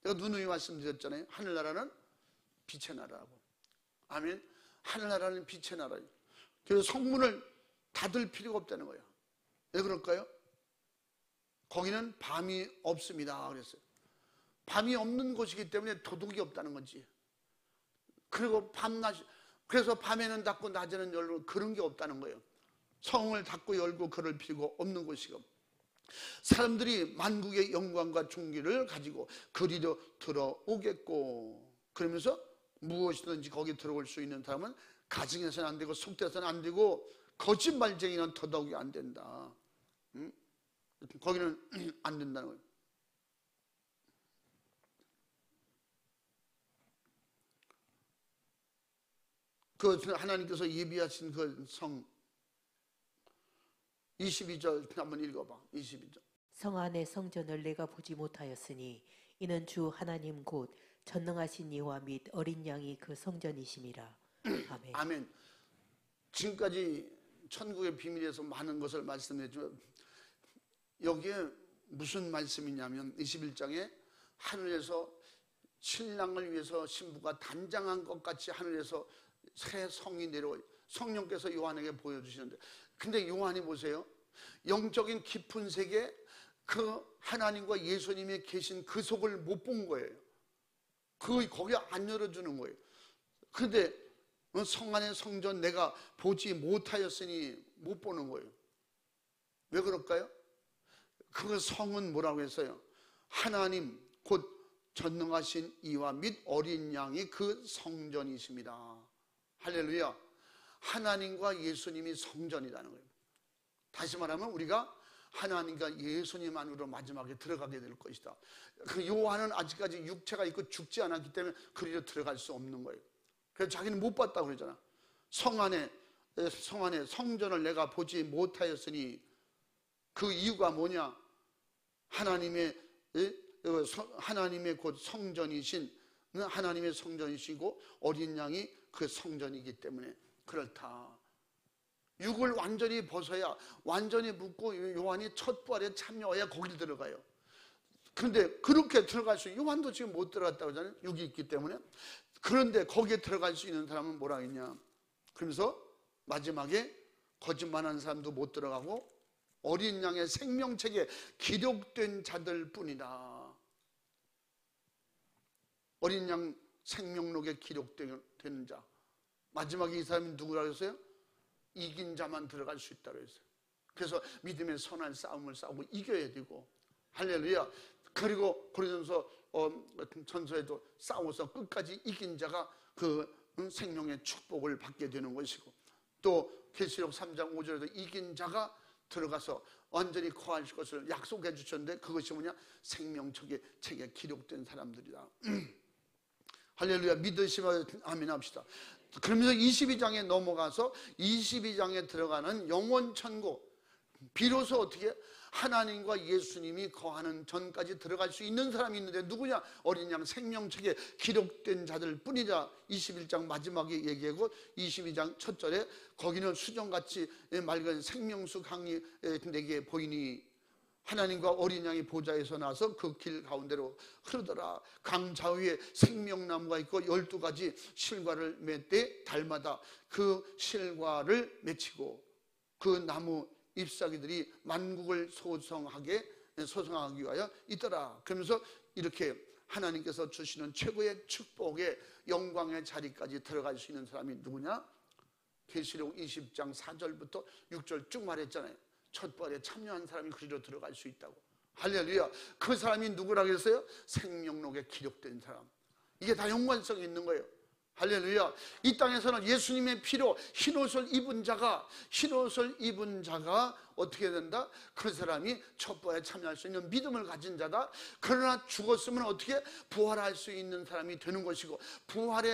제가 누누이 말씀드렸잖아요. 하늘나라는 빛의 나라라고. 아멘. 하늘나라는 빛의 나라예요. 그래서 성문을 닫을 필요가 없다는 거예요. 왜 그럴까요? 거기는 밤이 없습니다 그랬어요. 밤이 없는 곳이기 때문에 도둑이 없다는 거지. 그리고 그래서 밤에는 닫고 낮에는 열고 그런 게 없다는 거예요. 성을 닫고 열고 그럴 필요가 없는 곳이고, 사람들이 만국의 영광과 존귀를 가지고 그리로 들어오겠고, 그러면서 무엇이든지 거기 들어올 수 있는 사람은 가증해서는 안 되고 속돼서는 안 되고 거짓말쟁이는 더더욱이 안 된다. 거기는 안 된다는 거예요. 그 하나님께서 예비하신 그 성 22절 한번 읽어봐. 22절. 성 안의 성전을 내가 보지 못하였으니 이는 주 하나님 곧 전능하신 이와 및 어린 양이 그 성전이심이라. 아멘. 아멘. 지금까지 천국의 비밀에서 많은 것을 말씀드렸지만 여기에 무슨 말씀이냐면 21장에 하늘에서 신랑을 위해서 신부가 단장한 것 같이 하늘에서 새 성이 내려와요. 성령께서 요한에게 보여주시는데, 근데 요한이 보세요. 영적인 깊은 세계, 그 하나님과 예수님이 계신 그 속을 못 본 거예요. 거기 안 열어주는 거예요. 근데 성 안의 성전 내가 보지 못하였으니 못 보는 거예요. 왜 그럴까요? 그 성은 뭐라고 했어요? 하나님 곧 전능하신 이와 및 어린 양이 그 성전이십니다. 할렐루야. 하나님과 예수님이 성전이라는 거예요. 다시 말하면 우리가 하나님과 예수님 안으로 마지막에 들어가게 될 것이다. 그 요한은 아직까지 육체가 있고 죽지 않았기 때문에 그리로 들어갈 수 없는 거예요. 그래서 자기는 못 봤다고 그러잖아. 성 안에 성전을 내가 보지 못하였으니, 그 이유가 뭐냐? 하나님의 곧 성전이신, 하나님의 성전이시고 어린 양이 그 성전이기 때문에 그렇다. 육을 완전히 벗어야, 완전히 묻고 요한이 첫 부활에 참여해야 거길 들어가요. 그런데 그렇게 들어갈 수, 요한도 지금 못 들어갔다고 하잖아요. 육이 있기 때문에. 그런데 거기에 들어갈 수 있는 사람은 뭐라 했냐? 그러면서 마지막에 거짓말하는 사람도 못 들어가고 어린 양의 생명책에 기록된 자들 뿐이다. 어린 양 생명록에 기록되는 자. 마지막에 이 사람이 누구라고 했어요? 이긴 자만 들어갈 수 있다고 했어요. 그래서 믿음의 선한 싸움을 싸우고 이겨야 되고, 할렐루야. 그리고 고린도전서 전서에도 싸워서 끝까지 이긴 자가 그 생명의 축복을 받게 되는 것이고, 또 계시록 3장 5절에도 이긴 자가 들어가서 완전히 거할 것을 약속해 주셨는데, 그것이 뭐냐? 생명책에 기록된 사람들이다. 할렐루야. 믿으시면 아멘 합시다. 그러면서 22장에 넘어가서 22장에 들어가는 영원 천국, 비로소 어떻게 하나님과 예수님이 거하는 전까지 들어갈 수 있는 사람이 있는데 누구냐? 어린 양 생명책에 기록된 자들 뿐이다. 21장 마지막에 얘기하고 22장 첫 절에 거기는 수정같이 맑은 생명수 강이 내게 보이니 하나님과 어린 양이 보좌에서 나서 그 길 가운데로 흐르더라. 강 좌우에 생명나무가 있고 12가지 실과를 맺되 달마다 그 실과를 맺히고 그 나무 잎사귀들이 만국을 소성하기 위하여 있더라. 그러면서 이렇게 하나님께서 주시는 최고의 축복의 영광의 자리까지 들어갈 수 있는 사람이 누구냐? 계시록 20장 4절부터 6절 쭉 말했잖아요. 첫 부활에 참여한 사람이 그리로 들어갈 수 있다고. 할렐루야. 그 사람이 누구라고 했어요? 생명록에 기록된 사람. 이게 다 연관성이 있는 거예요. 할렐루야. 이 땅에서는 예수님의 피로 흰옷을 입은 자가 어떻게 된다? 그 사람이 첫 부활에 참여할 수 있는 믿음을 가진 자다. 그러나 죽었으면 어떻게 부활할 수 있는 사람이 되는 것이고,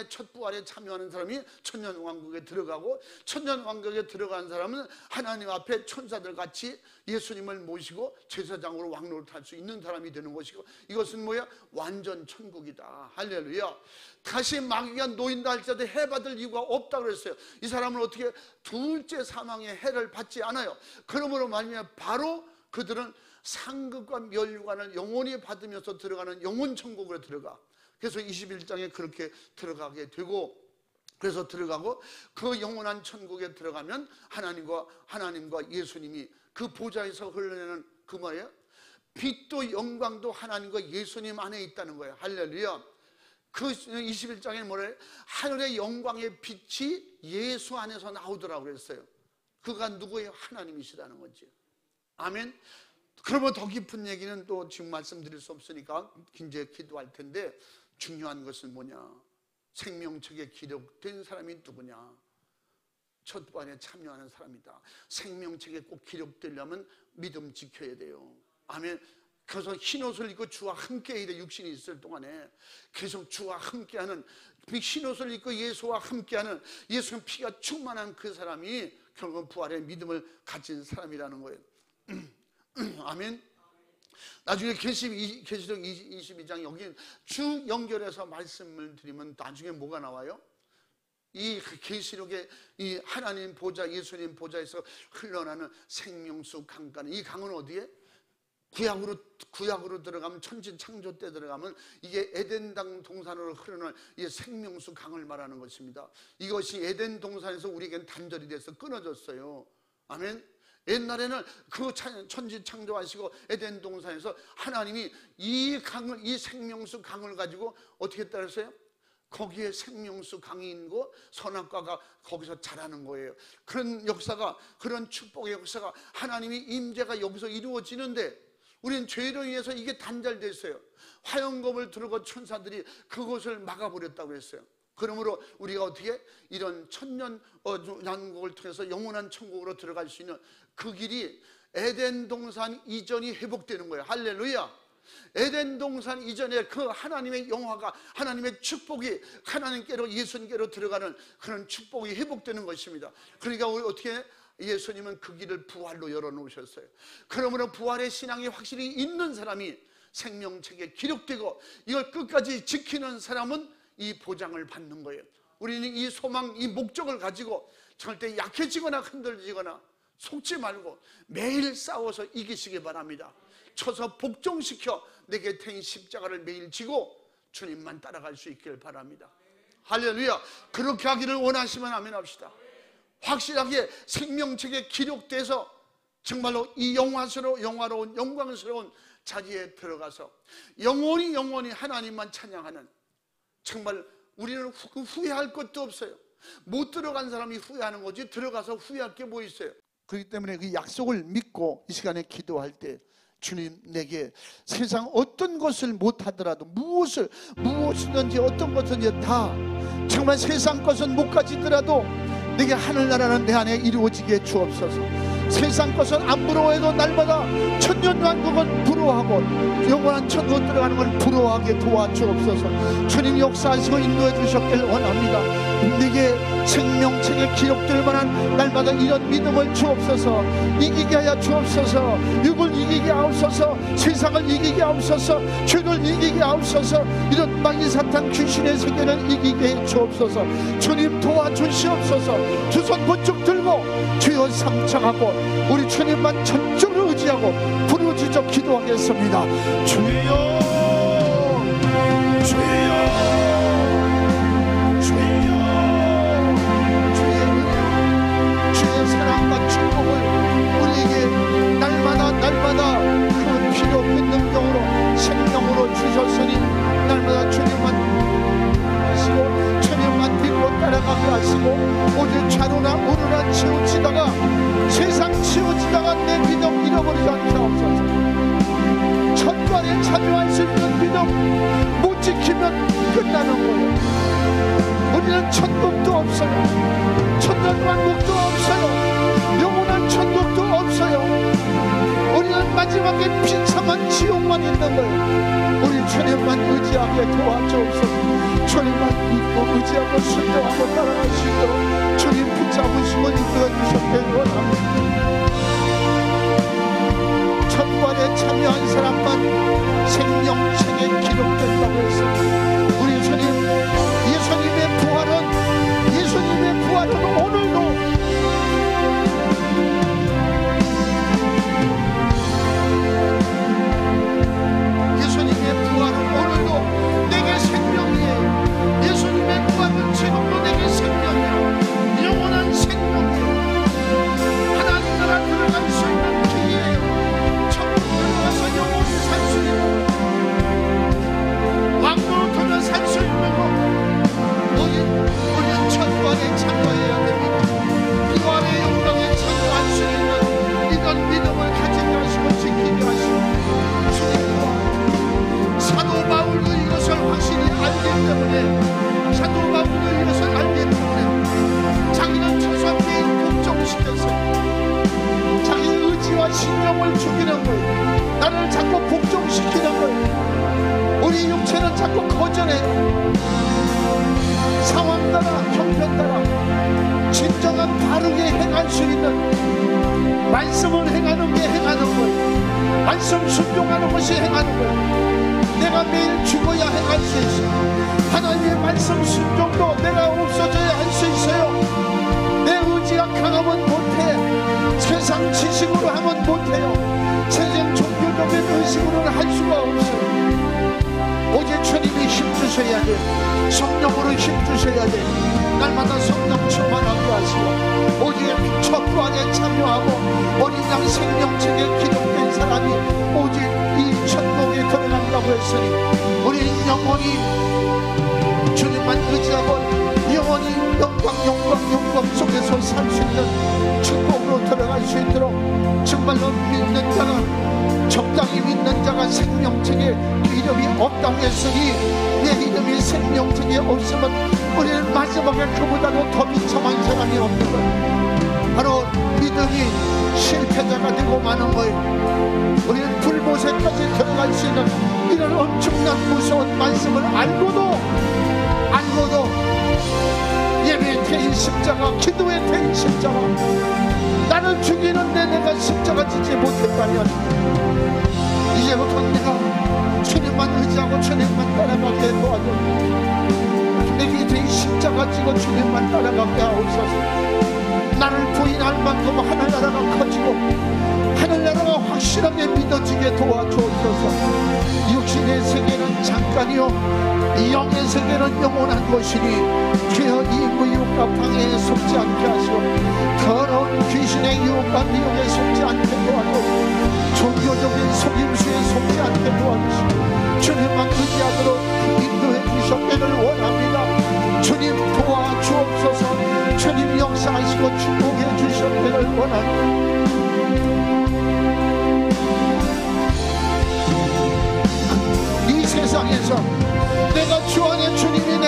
첫 부활에 참여하는 사람이 천년왕국에 들어가고, 천년왕국에 들어간 사람은 하나님 앞에 천사들 같이 예수님을 모시고 제사장으로 왕노릇할 수 있는 사람이 되는 것이고, 이것은 뭐야? 완전 천국이다. 할렐루야. 다시 마귀가 노인다 할지라도 해받을 이유가 없다 그랬어요. 이 사람은 어떻게 둘째 사망의 해를 받지 않아요. 그러므로 말미암아 바로 그들은 상급과 멸관을 영원히 받으면서 들어가는 영원 천국으로 들어가. 그래서 21장에 그렇게 들어가게 되고, 그래서 들어가고 그 영원한 천국에 들어가면 하나님과 예수님이 그 보좌에서 흘러내는 그 뭐예요? 빛도 영광도 하나님과 예수님 안에 있다는 거예요. 할렐루야. 그 21장에 뭐래요? 하늘의 영광의 빛이 예수 안에서 나오더라고 그랬어요. 그가 누구예요? 하나님이시라는 거지. 아멘. 그러면 더 깊은 얘기는 또 지금 말씀드릴 수 없으니까 이제 기도할 텐데, 중요한 것은 뭐냐? 생명책에 기록된 사람이 누구냐? 첫 부활에 참여하는 사람이다. 생명책에 꼭 기록되려면 믿음 지켜야 돼요. 아멘. 그래서 흰옷을 입고 주와 함께 해야 돼. 육신이 있을 동안에 계속 주와 함께하는, 흰옷을 입고 예수와 함께하는, 예수의 피가 충만한 그 사람이 결국은 부활의 믿음을 가진 사람이라는 거예요. 아멘. 나중에 계시록 22장 여기 쭉 연결해서 말씀을 드리면 나중에 뭐가 나와요? 이 계시록의 이 하나님 보좌, 예수님 보좌에서 흘러나는 생명수 강가는, 이 강은 어디에? 구약으로 들어가면, 천지 창조 때 들어가면 이게 에덴 동산으로 흐르는 이 생명수 강을 말하는 것입니다. 이것이 에덴 동산에서 우리에겐 단절이 돼서 끊어졌어요. 아멘. 옛날에는 그 천지 창조하시고 에덴 동산에서 하나님이 이 강을, 이 생명수 강을 가지고 어떻게 했다 그랬어요? 거기에 생명수 강이 있고 선악과가 거기서 자라는 거예요. 그런 역사가, 그런 축복의 역사가, 하나님이 임재가 여기서 이루어지는데 우리는 죄로 인해서 이게 단절됐어요. 화영검을 두르고 천사들이 그것을 막아버렸다고 했어요. 그러므로 우리가 어떻게 이런 천년 왕국을 통해서 영원한 천국으로 들어갈 수 있는 그 길이 에덴 동산 이전이 회복되는 거예요. 할렐루야. 에덴 동산 이전에 그 하나님의 영화가, 하나님의 축복이 하나님께로, 예수님께로 들어가는 그런 축복이 회복되는 것입니다. 그러니까 우리 어떻게, 예수님은 그 길을 부활로 열어놓으셨어요. 그러므로 부활의 신앙이 확실히 있는 사람이 생명책에 기록되고 이걸 끝까지 지키는 사람은 이 보장을 받는 거예요. 우리는 이 소망, 이 목적을 가지고 절대 약해지거나 흔들리거나 속지 말고 매일 싸워서 이기시기 바랍니다. 쳐서 복종시켜 내게 태인 십자가를 매일 지고 주님만 따라갈 수 있길 바랍니다. 할렐루야. 그렇게 하기를 원하시면 아멘 합시다. 확실하게 생명책에 기록돼서 정말로 이 영화로운 영광스러운 자리에 들어가서 영원히 하나님만 찬양하는, 정말 우리는 후회할 것도 없어요. 못 들어간 사람이 후회하는 거지 들어가서 후회할 게 뭐 있어요. 그렇기 때문에 그 약속을 믿고 이 시간에 기도할 때, 주님, 내게 세상 어떤 것을 못하더라도 무엇이든지 어떤 것든지 다, 정말 세상 것은 못 가지더라도 내게 하늘나라는 내 안에 이루어지게 주옵소서. 세상 것은 안 부러워해도 날마다 천년왕국은 부러워하고 영원한 천국 들어가는 걸 부러워하게 도와주옵소서. 주님 역사하시고 인도해 주셨길 원합니다. 내게 생명책에 기록될 만한 날마다 이런 믿음을 주옵소서. 이기게 하여 주옵소서. 육을 이기게 하옵소서. 세상을 이기게 하옵소서. 죄를 이기게 하옵소서. 이런 마귀 사탄 귀신의 세계를 이기게 해 주옵소서. 주님 도와주시옵소서. 두 손 번쩍 들고 주여 상창하고 우리 주님만 전적으로 의지하고 부르짖어 기도하겠습니다. 주여, 주여, 주여. 주의 은혜, 주의 사랑과 축복을 우리에게 날마다 그 필요 없는 능력으로, 생명으로 주셨으니 날마다 주님만 하시고 주님만 믿고 따라가게 하시고, 오늘 좌로나 우로나 치우치다가, 세상 치우치다가 내 믿음 잃어버리지 않게 하옵소서. 천관에 참여할 수 있는 믿음 못 지키면 끝나는 거예요. 우리는 천국도 없어요. 천년왕국도 없어요. 영원한 천국도 없어요. 있는 거예요. 우리 주님만 의지하게 도와주옵소서. 주님만 믿고 의지하고 순종하고 따라갈 수 있도록 주님 붙잡으시고 이끌어 주셨길 원합니다. 천부활에 참여한 사람만 생명책에 기록된다고 했습니다. 우리 주님, 예수님의 부활은 오늘도 예수님의 부활은 오늘도 내게 생명이에요. 예수님의 부활은 지금도 내게 생명이야. 영원한 생명이에요. 하나님 나라 들어갈 수 있는 길이에요. 천국 들어가서 영원히 살 수 있는 왕도로 들어 살 수 있는 것, 우리는 천국에 참여해야 됩니다. 부활의 영광에 참여할 수 있는 이런 믿음을 가지게 하시고 지키게 하시고, 주님과 사도 바울도 이것을 확실히 알기 때문에, 사도 바울도 이것을 알기 때문에 자기는 최소한계인 복종시켰어요. 자기 의지와 신념을 죽이는 거예요. 나를 자꾸 복종시키는 거예요. 우리 육체는 자꾸 거절해요. 상황 따라, 형편 따라 진정한 바르게 행할 수 있는, 말씀을 행하는 게 행하는 거예요. 말씀 순종하는 것이 행하는 거예요. 내가 매일 죽어야 행할 수 있어요. 하나님의 말씀 순종도 내가 없어져야 할 수 있어요. 내 의지가 강하면 못해. 세상 지식으로 하면 못해요. 세상 종교적인 의식으로는 할 수가 없어요. 오직 주님이 힘주셔야 돼요. 성령으로 힘주셔야 돼요. 날마다 성령 충만하게 하시고, 오직 천부활에 참여하고 어린 양 생명책에 기록된 사람이 오직 이 천국에 들어간다고 했으니, 우리는 영원히 주님만 의지하고 영원히 영광 속에서 살 수 있는 천국으로 들어갈 수 있도록, 정말로 믿는 자가, 적당히 믿는 자가 생명책에 이름이 없다고 했으니, 내 이름이 생명책에 없으면 우리는 마지막에 그보다도 더 비참한 사람이 없는 거예요. 바로 믿음이 실패자가 되고 마는 거예요. 우리는 불못에까지 들어갈 수 있는 이런 엄청난 무서운 말씀을 알고도 예배의 태인 십자가, 기도의 태인 십자가, 나를 죽이는데 내가 십자가 지지 못했다면 이제부터 내가 주님만 의지하고 주님만 따라가게 도와줘. 내게 대인 십자가 지고 주님만 따라가게 하옵소서. 나를 부인할 만큼 하늘나라가 커지고 하늘나라가 확실하게 믿어지게 도와주옵소서. 육신의 세계는 잠깐이요 영의 세계는 영원한 것이니, 주여 이 무유혹과 방해에 속지 않게 하시고, 더러운 귀신의 유혹과 미혹에 속지 않게 도와주시고, 종교적인 속임수에 속지 않게 도와주시고, 주님만 의지하도록 인도해 주셨기를 원합니다. 주님 도와주옵소서. 주님 역사하시고 축복해 주셨기를 원합니다. 이 세상에서 내가 주 안에 주님이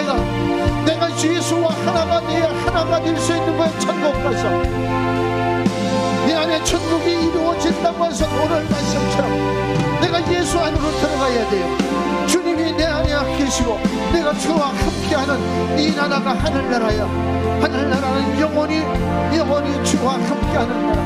내가 예수와 하나가 되어야 하나가 될 수 있는 거예요. 천국 가서 내 안에 천국이 이루어진다고 해서 오늘 말씀처럼 내가 예수 안으로 들어가야 돼요. 주님이 내 안에 계시고 내가 주와 함께하는 이 나라가 하늘나라야. 하늘나라는 영원히 주와 함께하는 나라.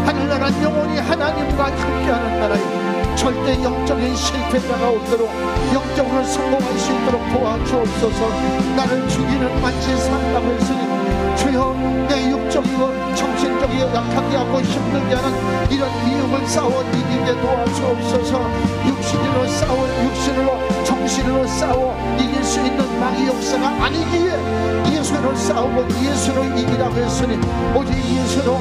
하늘나라는 영원히 하나님과 함께하는 나라예요. 절대 영적인 실패자가 없도록 영적으로 성공할 수 있도록 도와주옵소서. 나를 죽이는 만치 산다고 했으니, 주여 내 육적이고 정신적이고 약하게 하고 힘들게 하는 이런 미움을 싸워 이기게 도와주옵소서. 육신으로 정신으로 싸워 이길 수 있는 마귀 역사가 아니기에 예수로 싸우고 예수로 이기라고 했으니, 오직 예수로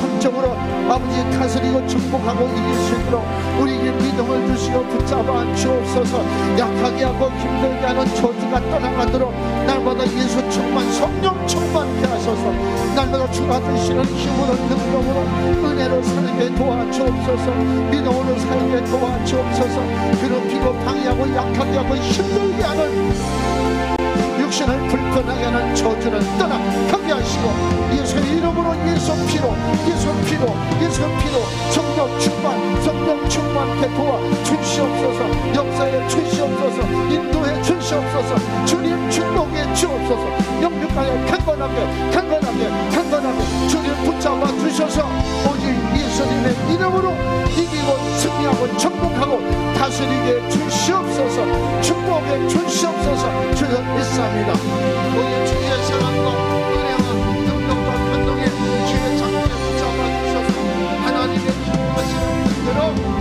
전적으로 아버지 다스리고 축복하고 이길 수 있도록 우리에게 믿음을 주시고 붙잡아 주옵소서. 약하게 하고 힘들게 하는 저주가 떠나가도록 날마다 예수 충만, 성령 충만케 하소서. 날마다 주가 되시는 힘으로 능력으로 은혜로 살게 도와주옵소서. 믿음으로 살게 도와주옵소서. 괴롭히고 방해하고 약하게 하고 힘들게 하는 당신을 불편하게 하는 저주를 떠나가게 하시고 예수의 이름으로 예수 피로 성령 충만 베푸어 주시옵소서. 역사에 주시옵소서. 인도에 주시옵소서. 주님 축복해 주옵소서. 영육간에 강건하게 주님 붙잡아 주셔서 오직 예수님의 이름으로 이기고 승리하고 정복하고 다스리게 주시옵소서. 축복해 주시옵소서. 주여 믿습니다. 오직 주의 사랑과 은혜와 능력과 권능에 주의 장면에 붙잡아 주셔서 하나님의 기뻐하시는 뜻대로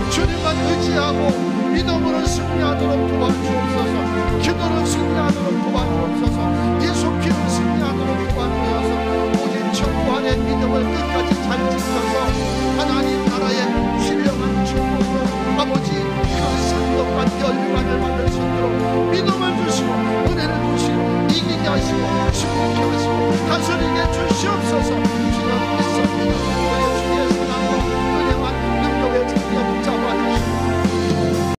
주님만 의지하고 믿음으로 승리하도록 도와주옵소서. 기도로 승리하도록 도와주옵소서.